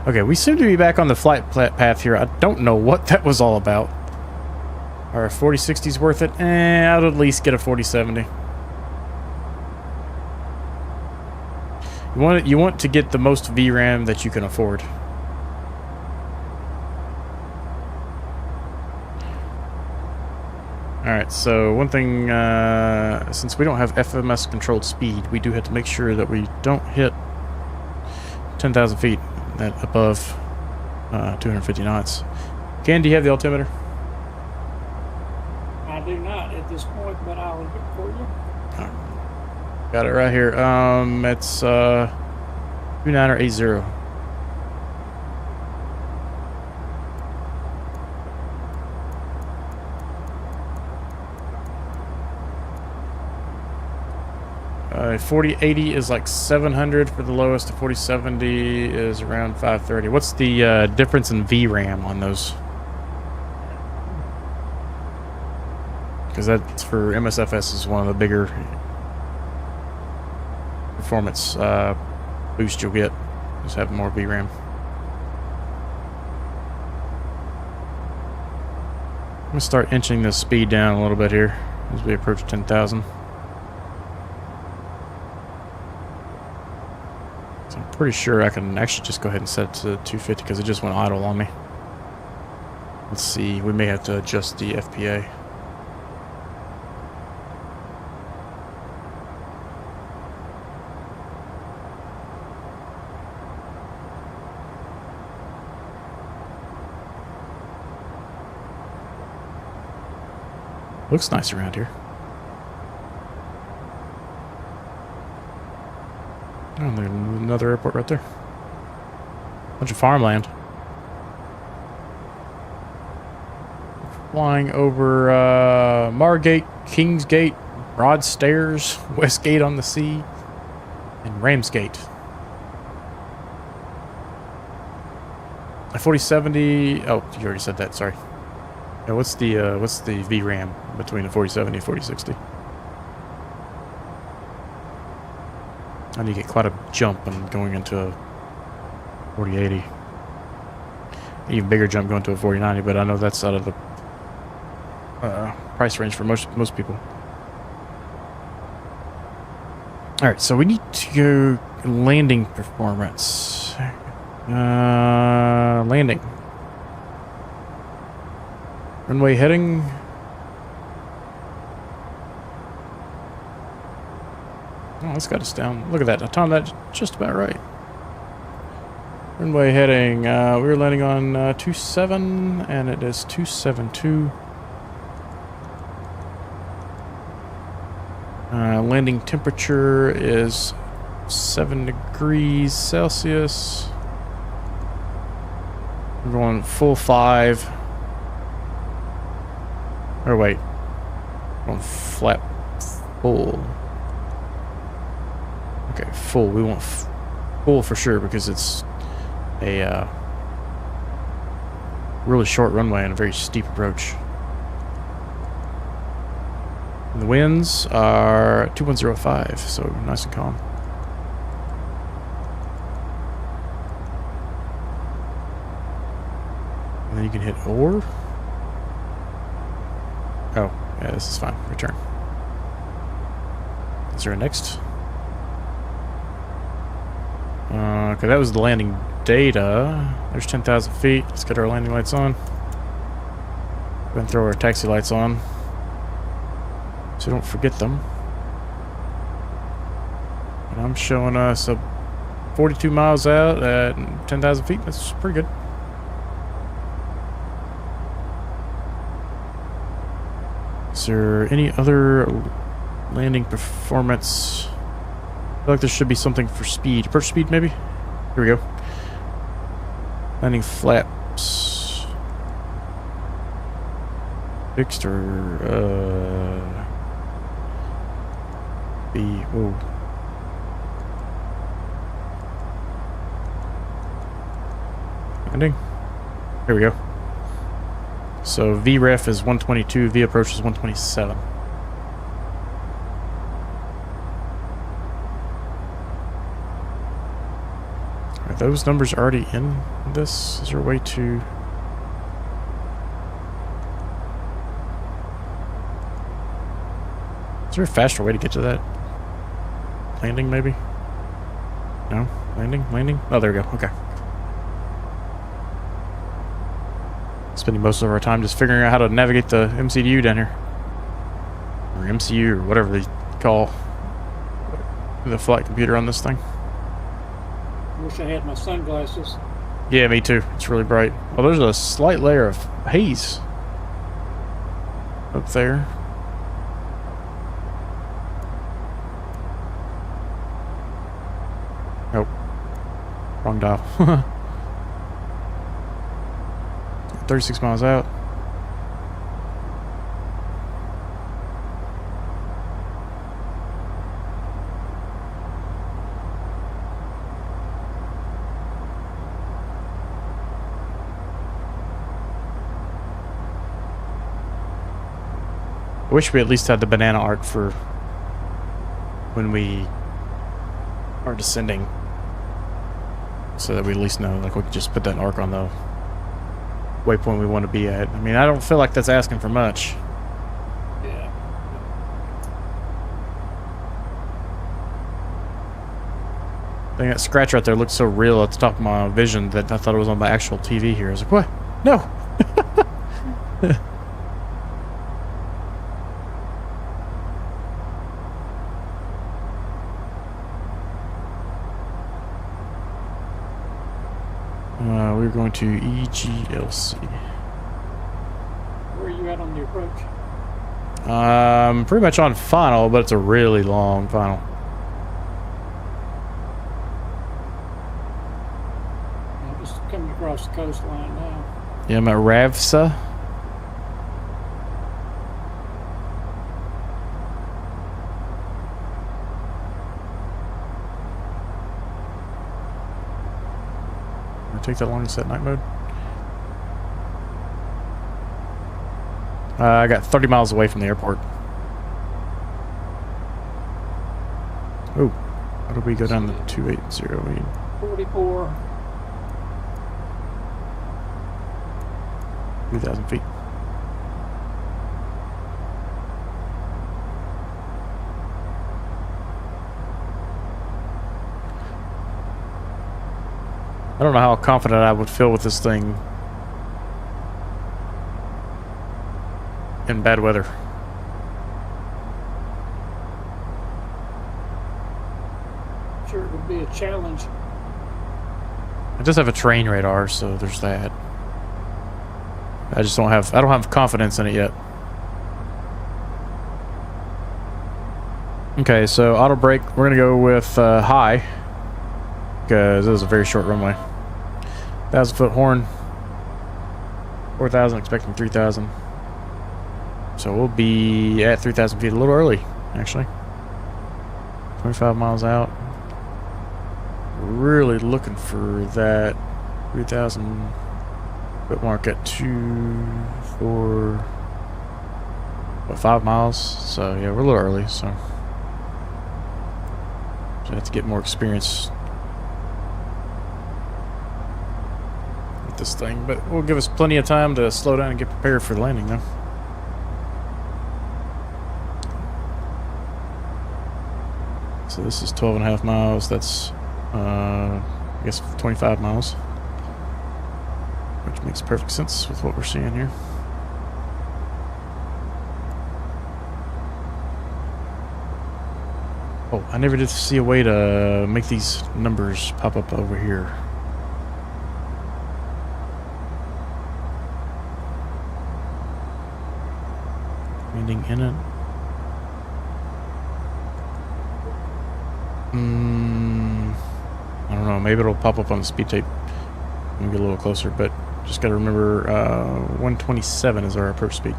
Okay, we seem to be back on the flight path here. I don't know what that was all about. Are a 4060s worth it? I'd at least get a 4070. You want to get the most VRAM that you can afford. Alright, so one thing, since we don't have FMS controlled speed, we do have to make sure that we don't hit 10,000 feet at above 250 knots. Ken, do you have the altimeter? I do not at this point, but I will look for you. Got it right here. It's 2980. Uh, 4080 is like 700 for the lowest. The 4070 is around 530. What's the difference in VRAM on those? Because that's for MSFS is one of the bigger performance boost you'll get. Just having more VRAM. I'm gonna start inching the speed down a little bit here as we approach 10,000. So I'm pretty sure I can actually just go ahead and set it to 250 because it just went idle on me. Let's see, we may have to adjust the FPA. Looks nice around here. Oh, there's another airport right there. Bunch of farmland. Flying over Margate, Kingsgate, Broadstairs, Westgate on the Sea, and Ramsgate. A 4070. Oh, you already said that. Sorry. Yeah, what's the VRAM between a 4070 and 4060? I need to get quite a jump on going into a 4080. Even bigger jump going to a 4090, but I know that's out of the price range for most people. All right, so we need to go landing performance. Landing. Runway heading. Oh, that's got us down. Look at that. I timed that just about right. Runway heading. We were landing on 27, and it is 272. Landing temperature is 7 degrees Celsius. We're going full 5. Or wait. We're going flap full. Okay, full. We want full for sure because it's a really short runway and a very steep approach. And the winds are 2105, so nice and calm. And then you can hit OR. Oh, yeah, this is fine. Return. Is there a next? Okay, that was the landing data. There's 10,000 feet. Let's get our landing lights on. Go ahead and throw our taxi lights on, so don't forget them. And I'm showing us a 42 miles out at 10,000 feet. That's pretty good. Is there any other landing performance? I feel like there should be something for speed. Approach speed, maybe? Here we go. Landing flaps. Fixed or, B. Whoa. Landing. Here we go. So VREF is 122, V approach is 127. Are those numbers already in this? Is there a way to... Is there a faster way to get to that? Landing, maybe? No? Landing? Landing? Oh, there we go. Okay. Spending most of our time just figuring out how to navigate the MCU down here. Or MCU, or whatever they call the flight computer on this thing. Wish I had my sunglasses. Yeah, me too. It's really bright. Well, there's a slight layer of haze up there. Oh. Wrong dial. 36 miles out. I wish we at least had the banana arc for when we are descending, so that we at least know, like, we could just put that arc on the waypoint we want to be at. I mean, I don't feel like that's asking for much. Yeah. I think that scratch right there looked so real at the top of my vision that I thought it was on my actual TV here. I was like, what? No! We're going to EGLC. Where are you at on the approach? Pretty much on final, but it's a really long final. I'm just coming across the coastline now. Yeah, I'm at Ravsa. Take that long and set night mode. I got 30 miles away from the airport. Oh, how do we go down to 280? 44. 2,000 feet. I don't know how confident I would feel with this thing in bad weather. Sure, it would be a challenge. I just have a terrain radar, so there's that. I don't have confidence in it yet. Okay, so auto brake, we're gonna go with high, because this is a very short runway. 1,000-foot horn. 4,000, expecting 3,000. So we'll be at 3,000 feet a little early, actually. 25 miles out. Really looking for that 3,000 foot mark at 5 miles. So yeah, we're a little early. So I have to get more experience with this thing, but we'll give us plenty of time to slow down and get prepared for the landing, though. So this is 12.5 miles. That's I guess 25 miles, which makes perfect sense with what we're seeing here. Oh, I never did see a way to make these numbers pop up over here. Landing in it. I don't know, maybe it'll pop up on the speed tape when we get a little closer, but just gotta remember 127 is our approach speed.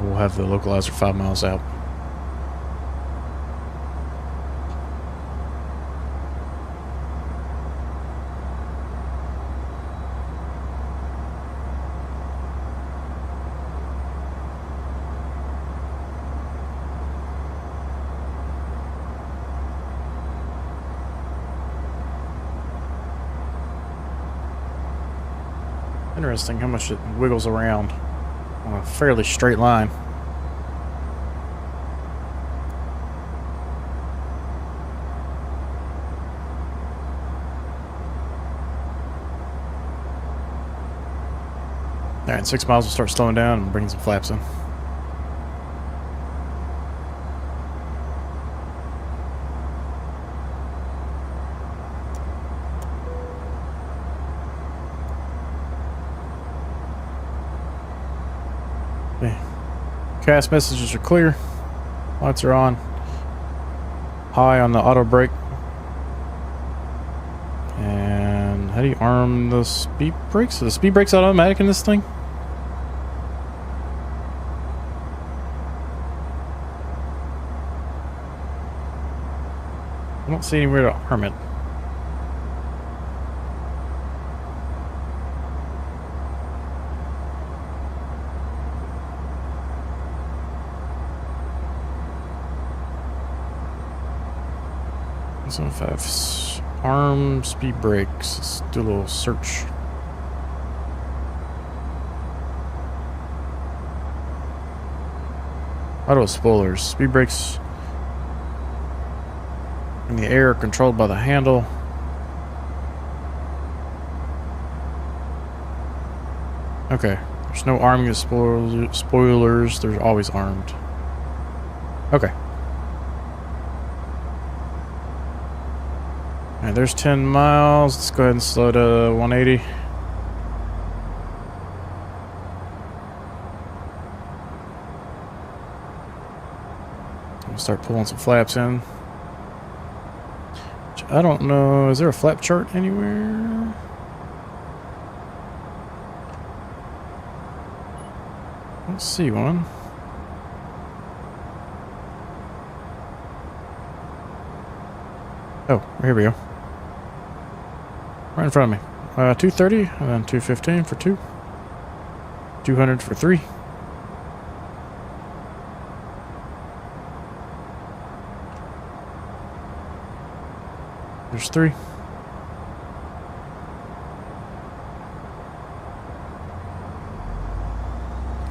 We'll have the localizer 5 miles out. Interesting how much it wiggles around on a fairly straight line. Alright, 6 miles, we'll start slowing down and bringing some flaps in. Okay. CAS messages are clear. Lights are on. High on the auto brake. And how do you arm the speed brakes? So the speed brakes automatic in this thing? I don't see anywhere to arm it. So if I have arm speed brakes, let's do a little search. Auto spoilers. Speed brakes in the air are controlled by the handle. Okay. There's no arming of spoilers. They're always armed. Okay. Alright, there's 10 miles. Let's go ahead and slow to 180. I'll start pulling some flaps in. I don't know. Is there a flap chart anywhere? I Don't see one. Oh, here we go. Right in front of me. 230 and then 215 for 2. 200 for 3. There's 3.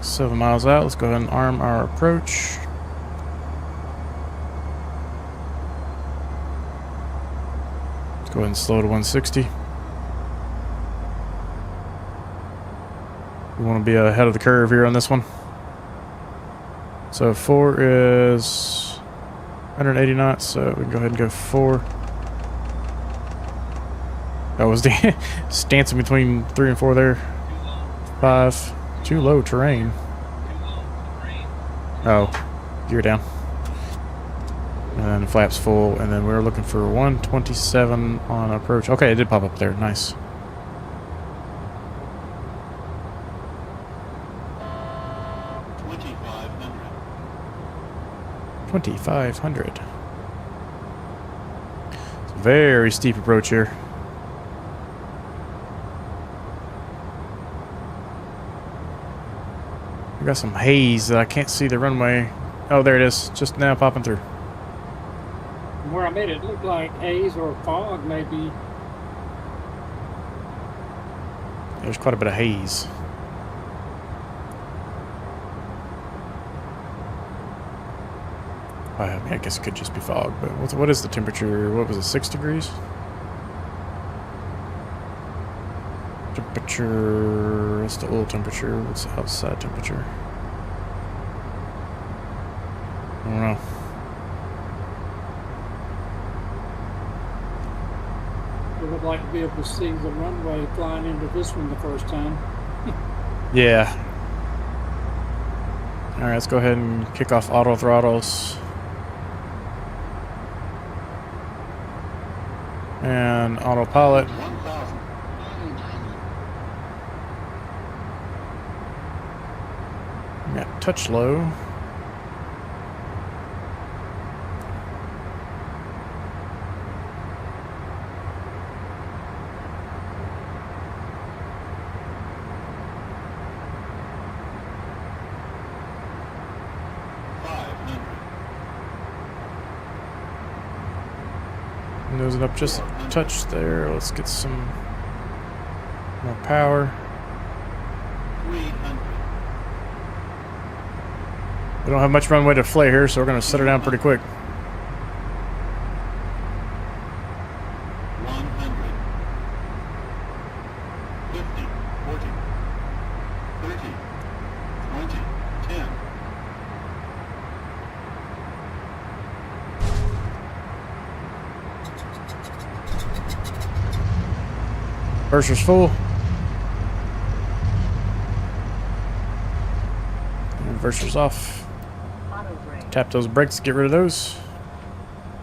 Seven miles out. Let's go ahead and arm our approach. Let's go ahead and slow to 160. We want to be ahead of the curve here on this one. So 4 is 180 knots, so we can go ahead and go 4. I was just dancing between 3 and 4 there. 5. Too low terrain. Oh, gear down. And then the flaps full, and then we're looking for 127 on approach. Okay, it did pop up there. Nice. $2,500. It's a very steep approach here. We got some haze that I can't see the runway. Oh, there it is. Just now popping through. From where I made it look like haze or fog, maybe. There's quite a bit of haze. I mean, I guess it could just be fog, but what is the temperature? What was it, 6 degrees? Temperature, what's the oil temperature? What's the outside temperature? I don't know. I would like to be able to see the runway flying into this one the first time. Yeah. Alright, let's go ahead and kick off auto throttles. And autopilot. Got touch low. Nose it up just a touch there. Let's get some more power. 300. We don't have much runway to flare here, so we're going to set her down pretty quick. 100. 50. 40. 30. 20. 10. Burster's full. Inverter's off. Auto brake. Tap those brakes, get rid of those.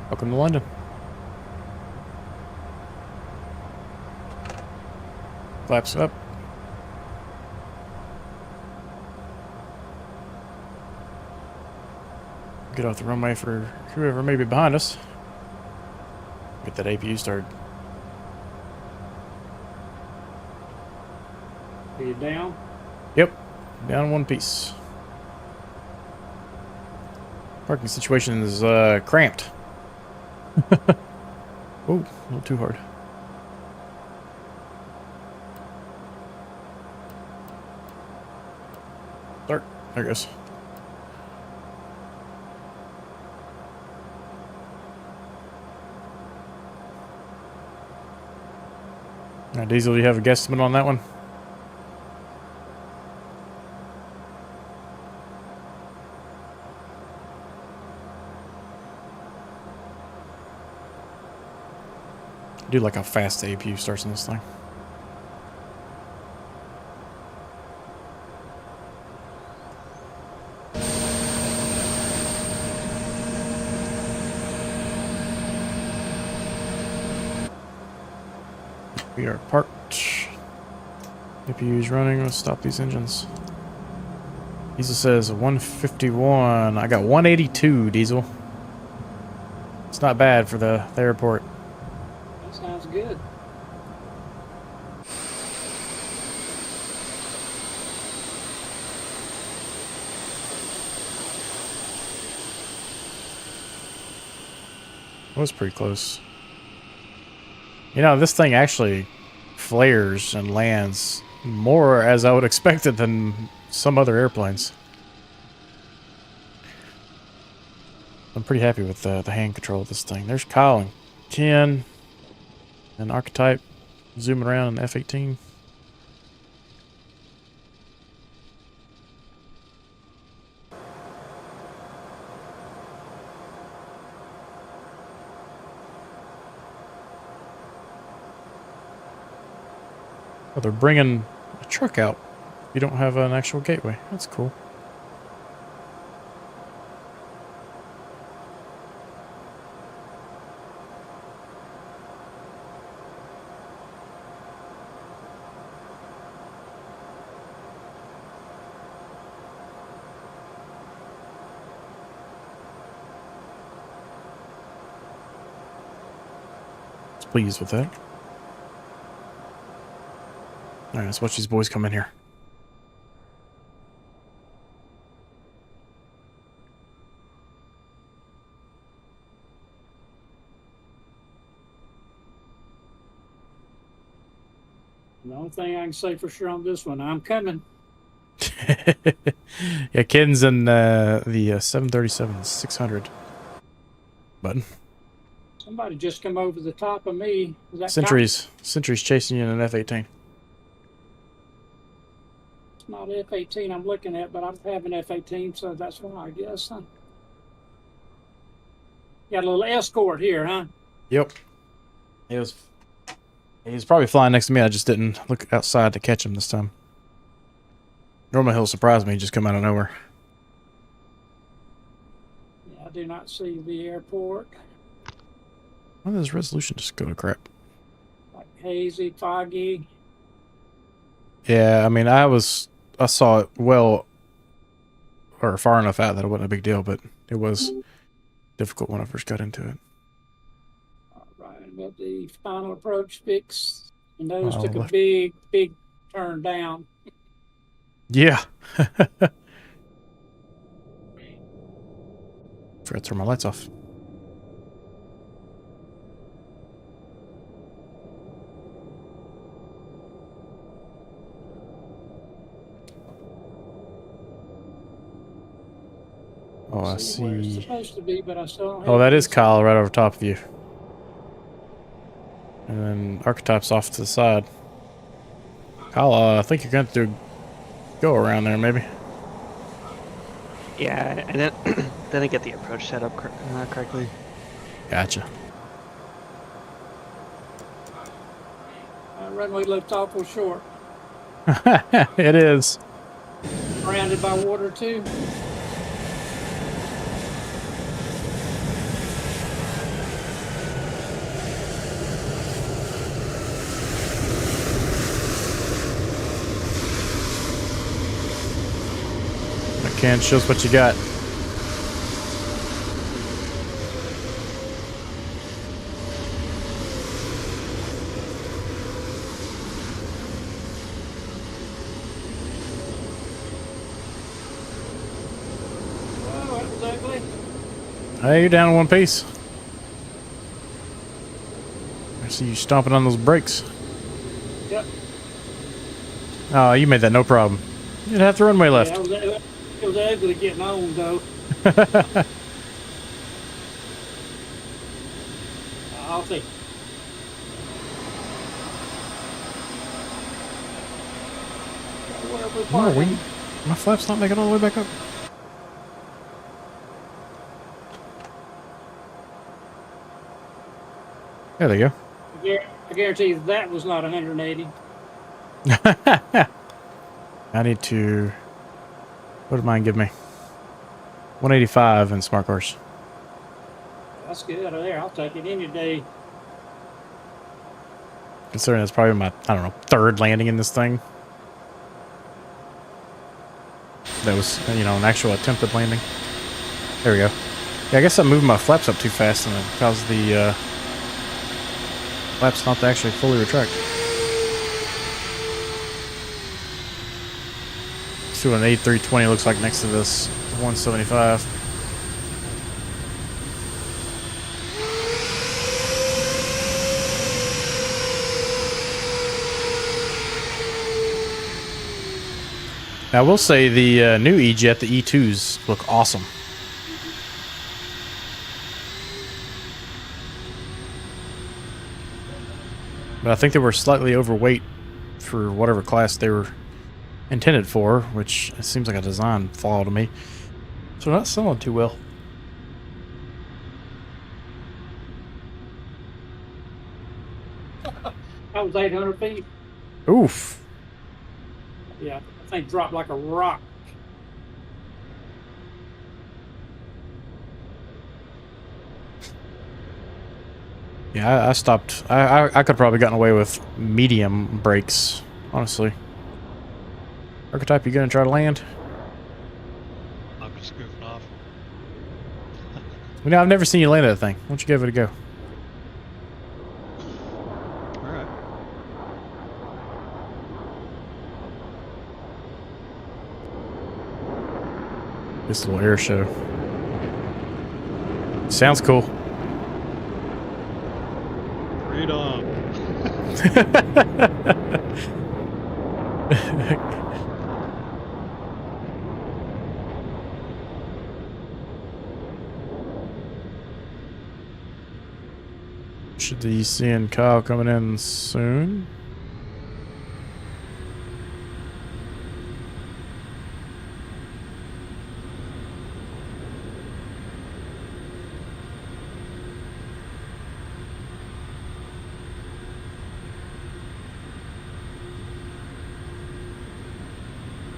Welcome to London. Flaps up. Get off the runway for whoever may be behind us. Get that APU started. Are you down? Yep, down one piece. Parking situation is cramped. Oh, a little too hard. Start. There it goes. Now, Diesel, do you have a guesstimate on that one? I do like how fast the APU starts in this thing. We are parked. APU is running. Let's stop these engines. Diesel says 151. I got 182, Diesel. It's not bad for the airport. That sounds good. That was pretty close. You know, this thing actually flares and lands more as I would expect it than some other airplanes. I'm pretty happy with the hand control of this thing. There's Kyle and Ken and Archetype zooming around in the F-18. Oh, they're bringing a truck out. You don't have an actual gateway. That's cool. Pleased with that. Alright, let's watch these boys come in here. The only thing I can say for sure on this one, I'm coming. Yeah, Ken's in the 737-600 button. Somebody just come over the top of me. Is that Sentry's chasing you in an F-18. It's not F-18 I'm looking at, but I'm having F-18, so that's why I guess. Huh? Got a little escort here, huh? Yep. He was probably flying next to me. I just didn't look outside to catch him this time. Normally he'll surprise me and just come out of nowhere. Yeah, I do not see the airport. Why does resolution just go to crap? Like hazy, foggy. Yeah, I mean, I saw it well, or far enough out that it wasn't a big deal, but it was difficult when I first got into it. All right, about the final approach fix. And those took a left. big turn down. Yeah. Forgot to turn my lights off. Oh, I Where it's see. supposed to be, but I still don't have Oh, that is this. Kyle right over top of you. And then Archetype's off to the side. Kyle, I think you're going to have to go around there, maybe. Yeah, and then then I get the approach set up correctly. Gotcha. Runway looked awful short. It is. Surrounded by water, too. Ken, show us what you got. Oh, that was ugly. Hey, you're down in one piece. I see you stomping on those brakes. Yep. Oh, you made that no problem. You'd have the runway left. Yeah, it was ugly getting on, though. I'll take it. Where are we No, parking? my flap's not making all the way back up. There they go. I guarantee you that was not 180. I need to... What did mine give me? 185 in Smart Cars. That's good out of there. I'll take it any day. Considering it's probably my, I don't know, third landing in this thing. that was, you know, an actual attempted landing. There we go. Yeah, I guess I'm moving my flaps up too fast and it caused the flaps not to actually fully retract. Let's see what an A320 looks like next to this 175. Now, I will say the new E-Jet, the E2s, look awesome. But I think they were slightly overweight for whatever class they were intended for, which seems like a design flaw to me. So not selling too well. That was 800 feet. Oof. Yeah, that thing dropped like a rock. Yeah, I stopped. I could probably gotten away with medium brakes, honestly. Archetype, you gonna try to land? I'm just goofing off. You know, I've never seen you land that thing. Why don't you give it a go? Alright. This little air show. Sounds cool. Freedom. Should be seeing Kyle coming in soon.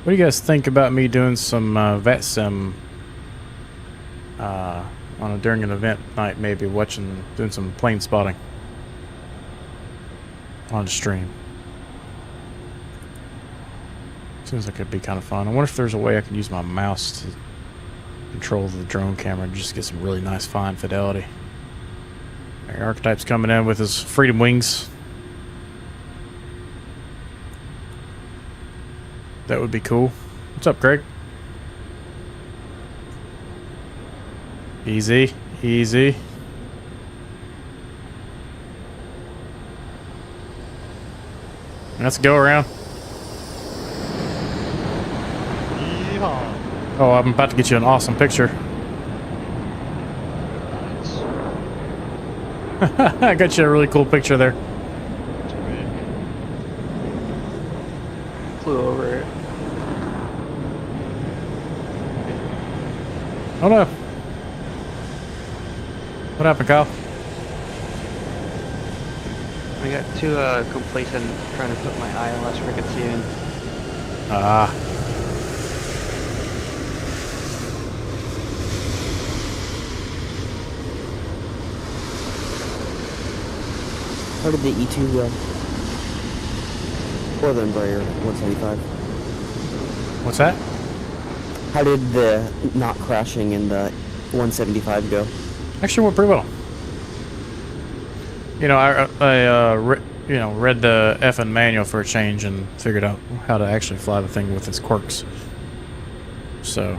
What do you guys think about me doing some vet sim during an event night, maybe doing some plane spotting on stream? Seems like it'd be kind of fun. I wonder if there's a way I can use my mouse to control the drone camera and just get some really nice fine fidelity. Our Archetype's coming in with his Freedom Wings. That would be cool. What's up, Craig? Easy, easy. Let's go around. Yeehaw. Oh, I'm about to get you an awesome picture. Nice. I got you a really cool picture there. Sweet. Flew over it. Oh no. What happened, Kyle? I got too complacent trying to put my ILS frequency in. Ah. How did the E2 go? Or the Embraer 175? What's that? How did the not crashing in the 175 go? Actually went pretty well. You know, I read the effing manual for a change and figured out how to actually fly the thing with its quirks. So.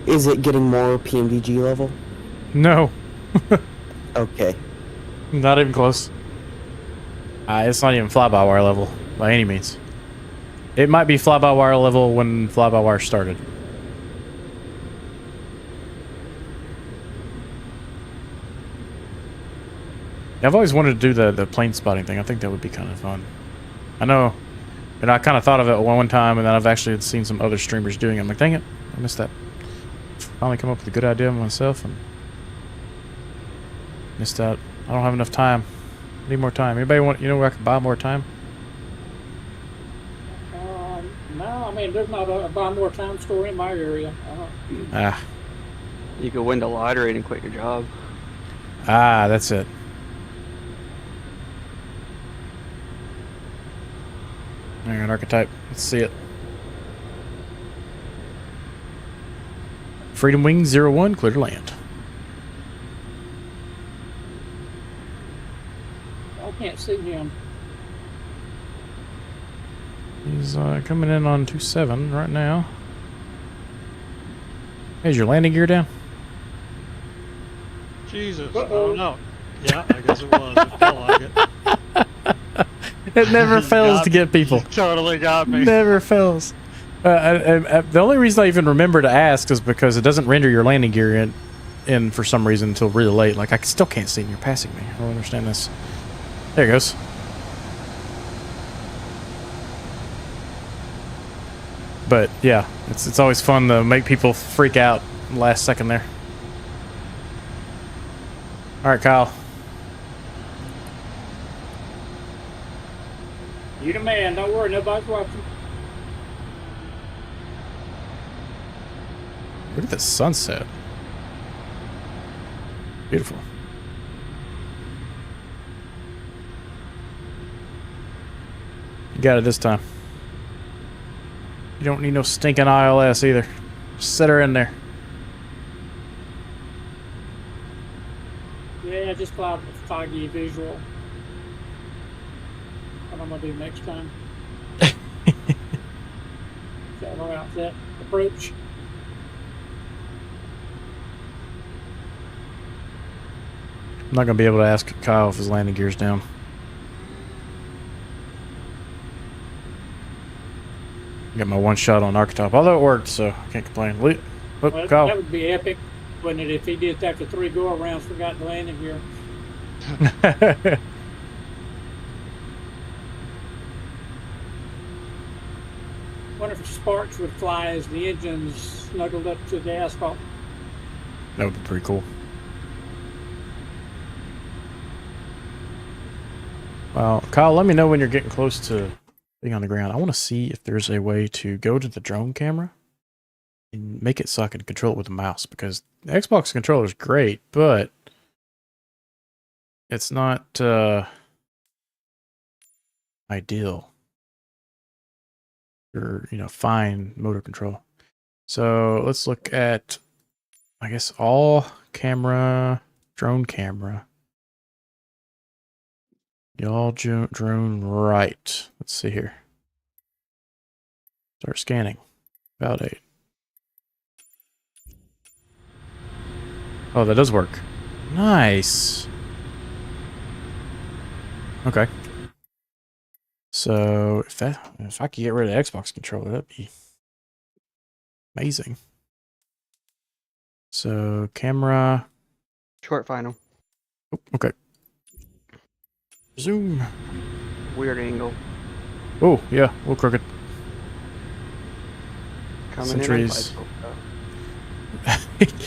Is it getting more PMDG level? No. Okay. Not even close. It's not even fly-by-wire level by any means. It might be fly-by-wire level when fly-by-wire started. I've always wanted to do the plane spotting thing. I think that would be kind of fun. I know, and I kind of thought of it one time, and then I've actually seen some other streamers doing it. I'm like, dang it, I missed that. Finally come up with a good idea myself, and missed out. I don't have enough time. Need more time. Anybody want, where I could buy more time? No, I mean, there's not a buy more time store in my area. Ah, You could win the lottery and quit your job. that's it. Hang on, Archetype. Let's see it. Freedom Wing 01, clear to land. I can't see him. He's coming in on 27 right now. Hey, is your landing gear down? Jesus. Uh-oh. Oh no. Yeah, I guess it was. It felt like it. It never You fails got to get people. You totally got me. Never fails. The only reason I even remember to ask is because it doesn't render your landing gear in for some reason until really late. Like, I still can't see when you're passing me. I don't understand this. There it goes. But yeah, it's always fun to make people freak out last second there. All right, Kyle. You the man. Don't worry. Nobody's watching. Look at the sunset. Beautiful. You got it this time. You don't need no stinking ILS either. Just set her in there. Yeah, just fly with foggy visual. What I'm gonna do next time. Shallow outset approach. I'm not gonna be able to ask Kyle if his landing gear's down. Got my one shot on Archetype, although it worked, so I can't complain. Look, Well, Kyle. that would be epic, wouldn't it, if he did after 3 go-arounds, forgot the landing gear. Wonder if sparks would fly as the engine's snuggled up to the asphalt. That would be pretty cool. Well, Kyle, let me know when you're getting close to being on the ground. I want to see if there's a way to go to the drone camera and make it so I can control it with a mouse, because the Xbox controller is great, but it's not ideal for, fine motor control. So let's look at, I guess, all camera, drone camera. Y'all drone right. Let's see here. Start scanning. Validate. Oh, that does work. Nice. Okay. So if I could get rid of the Xbox controller, that'd be amazing. So camera. Short final. Oh, okay. Zoom. Weird angle. Oh, yeah, a little crooked. Coming Centuries. in on bicycle.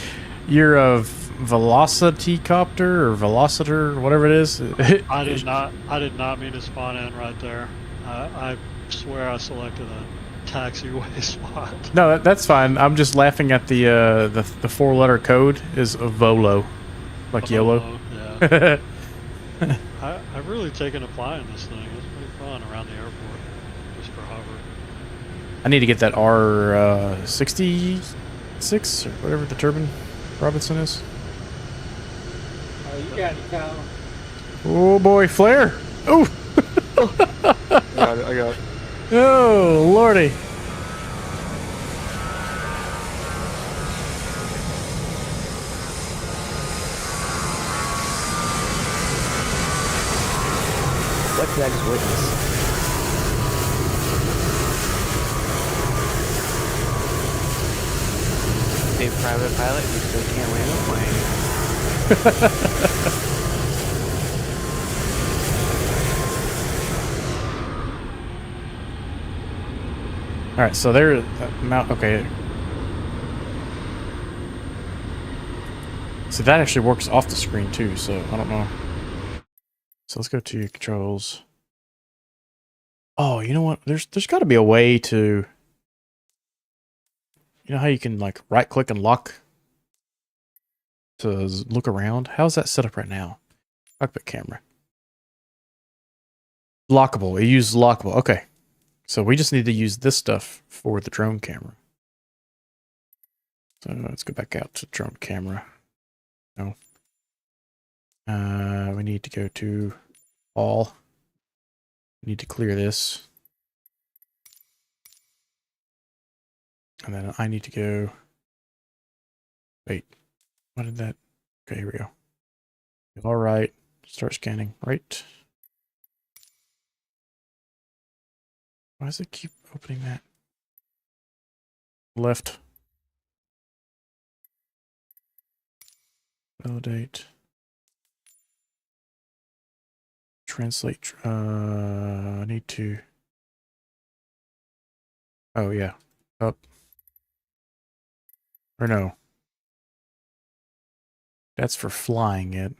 You're a velocity copter or velociter, whatever it is. I did not mean to spawn in right there. I swear I selected a taxiway spot. No, that's fine. I'm just laughing at the 4-letter code is a Volo, like YOLO. Yeah. I've really taken to flying this thing. It's pretty fun around the airport, just for hover. I need to get that R66 or whatever the turbine Robinson is. Oh, you got it, Kyle. Oh boy, flare! Oh, I got it. oh lordy! What did I just witness? A private pilot who still can't land a plane. All right, so there, mount. Okay, so that actually works off the screen too. So I don't know. So let's go to controls. Oh, you know what? There's got to be a way to. You know how you can like right click and lock to look around? How's that set up right now? Cockpit camera. Lockable. It uses lockable. Okay. So we just need to use this stuff for the drone camera. So let's go back out to drone camera. No. We need to go to all. We need to clear this. And then I need to go. Wait, what did that? Okay, here we go. All right, start scanning. Right. Why does it keep opening that? Left. Validate. Translate. I need to. Oh yeah, up. Or no. That's for flying it.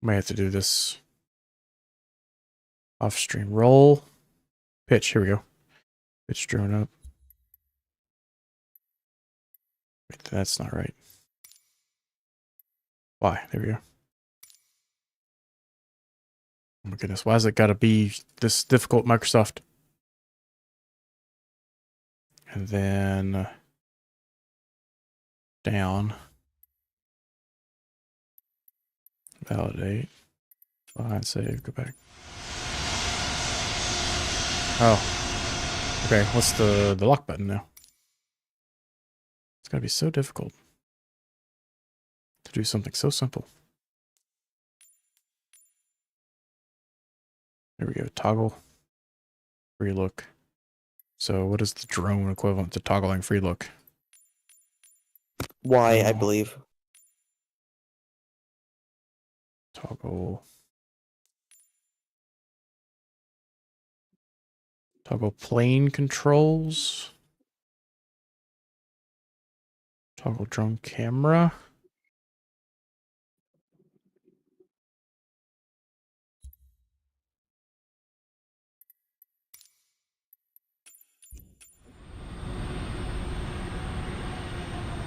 May have to do this off stream. Roll. Pitch. Here we go. Pitch drone up. Wait, that's not right. Why? There we go. Oh my goodness. Why has it got to be this difficult, Microsoft? And then down. Validate. Fly and save. Go back. Oh. Okay. What's the lock button now? It's gotta be so difficult to do something so simple. There we go. Toggle. Free look. So what is the drone equivalent to toggling free look? Y, I Oh. believe. Toggle. Toggle plane controls. Toggle drone camera.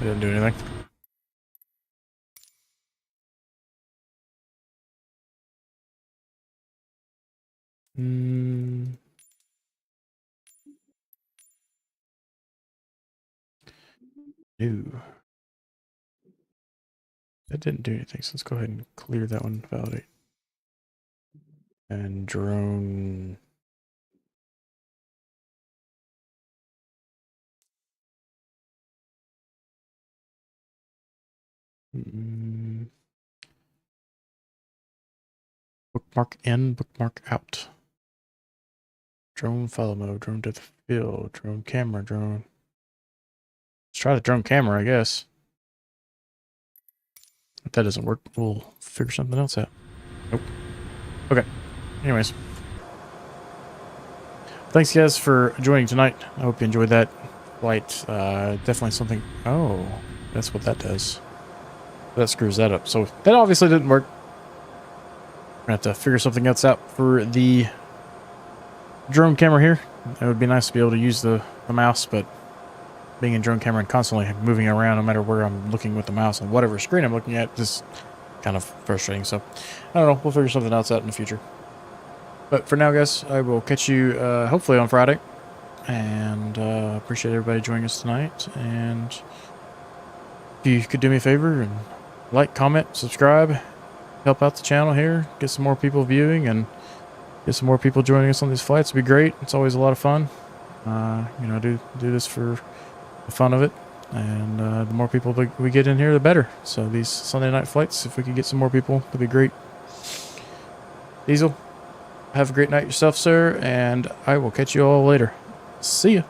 It didn't do anything. No. That didn't do anything, so let's go ahead and clear that one, validate. And drone. Bookmark in, bookmark out. Drone follow mode, drone to the field, drone camera, drone. Let's try the drone camera, I guess. If that doesn't work, we'll figure something else out. Nope. Okay. Anyways. Thanks, guys, for joining tonight. I hope you enjoyed that flight. Definitely something... Oh, that's what that does. That screws that up. So that obviously didn't work. We're going to have to figure something else out for the drone camera here. It would be nice to be able to use the mouse, but being in drone camera and constantly moving around no matter where I'm looking with the mouse and whatever screen I'm looking at is kind of frustrating. So I don't know. We'll figure something else out in the future. But for now, guys, I will catch you hopefully on Friday. And appreciate everybody joining us tonight. And if you could do me a favor and like, comment, subscribe, help out the channel here, get some more people viewing, and get some more people joining us on these flights. It'd be great. It's always a lot of fun. You know, do this for the fun of it. And the more people that we get in here, the better. So these Sunday night flights, if we could get some more people, that'd be great. Diesel, have a great night yourself, sir, and I will catch you all later. See ya.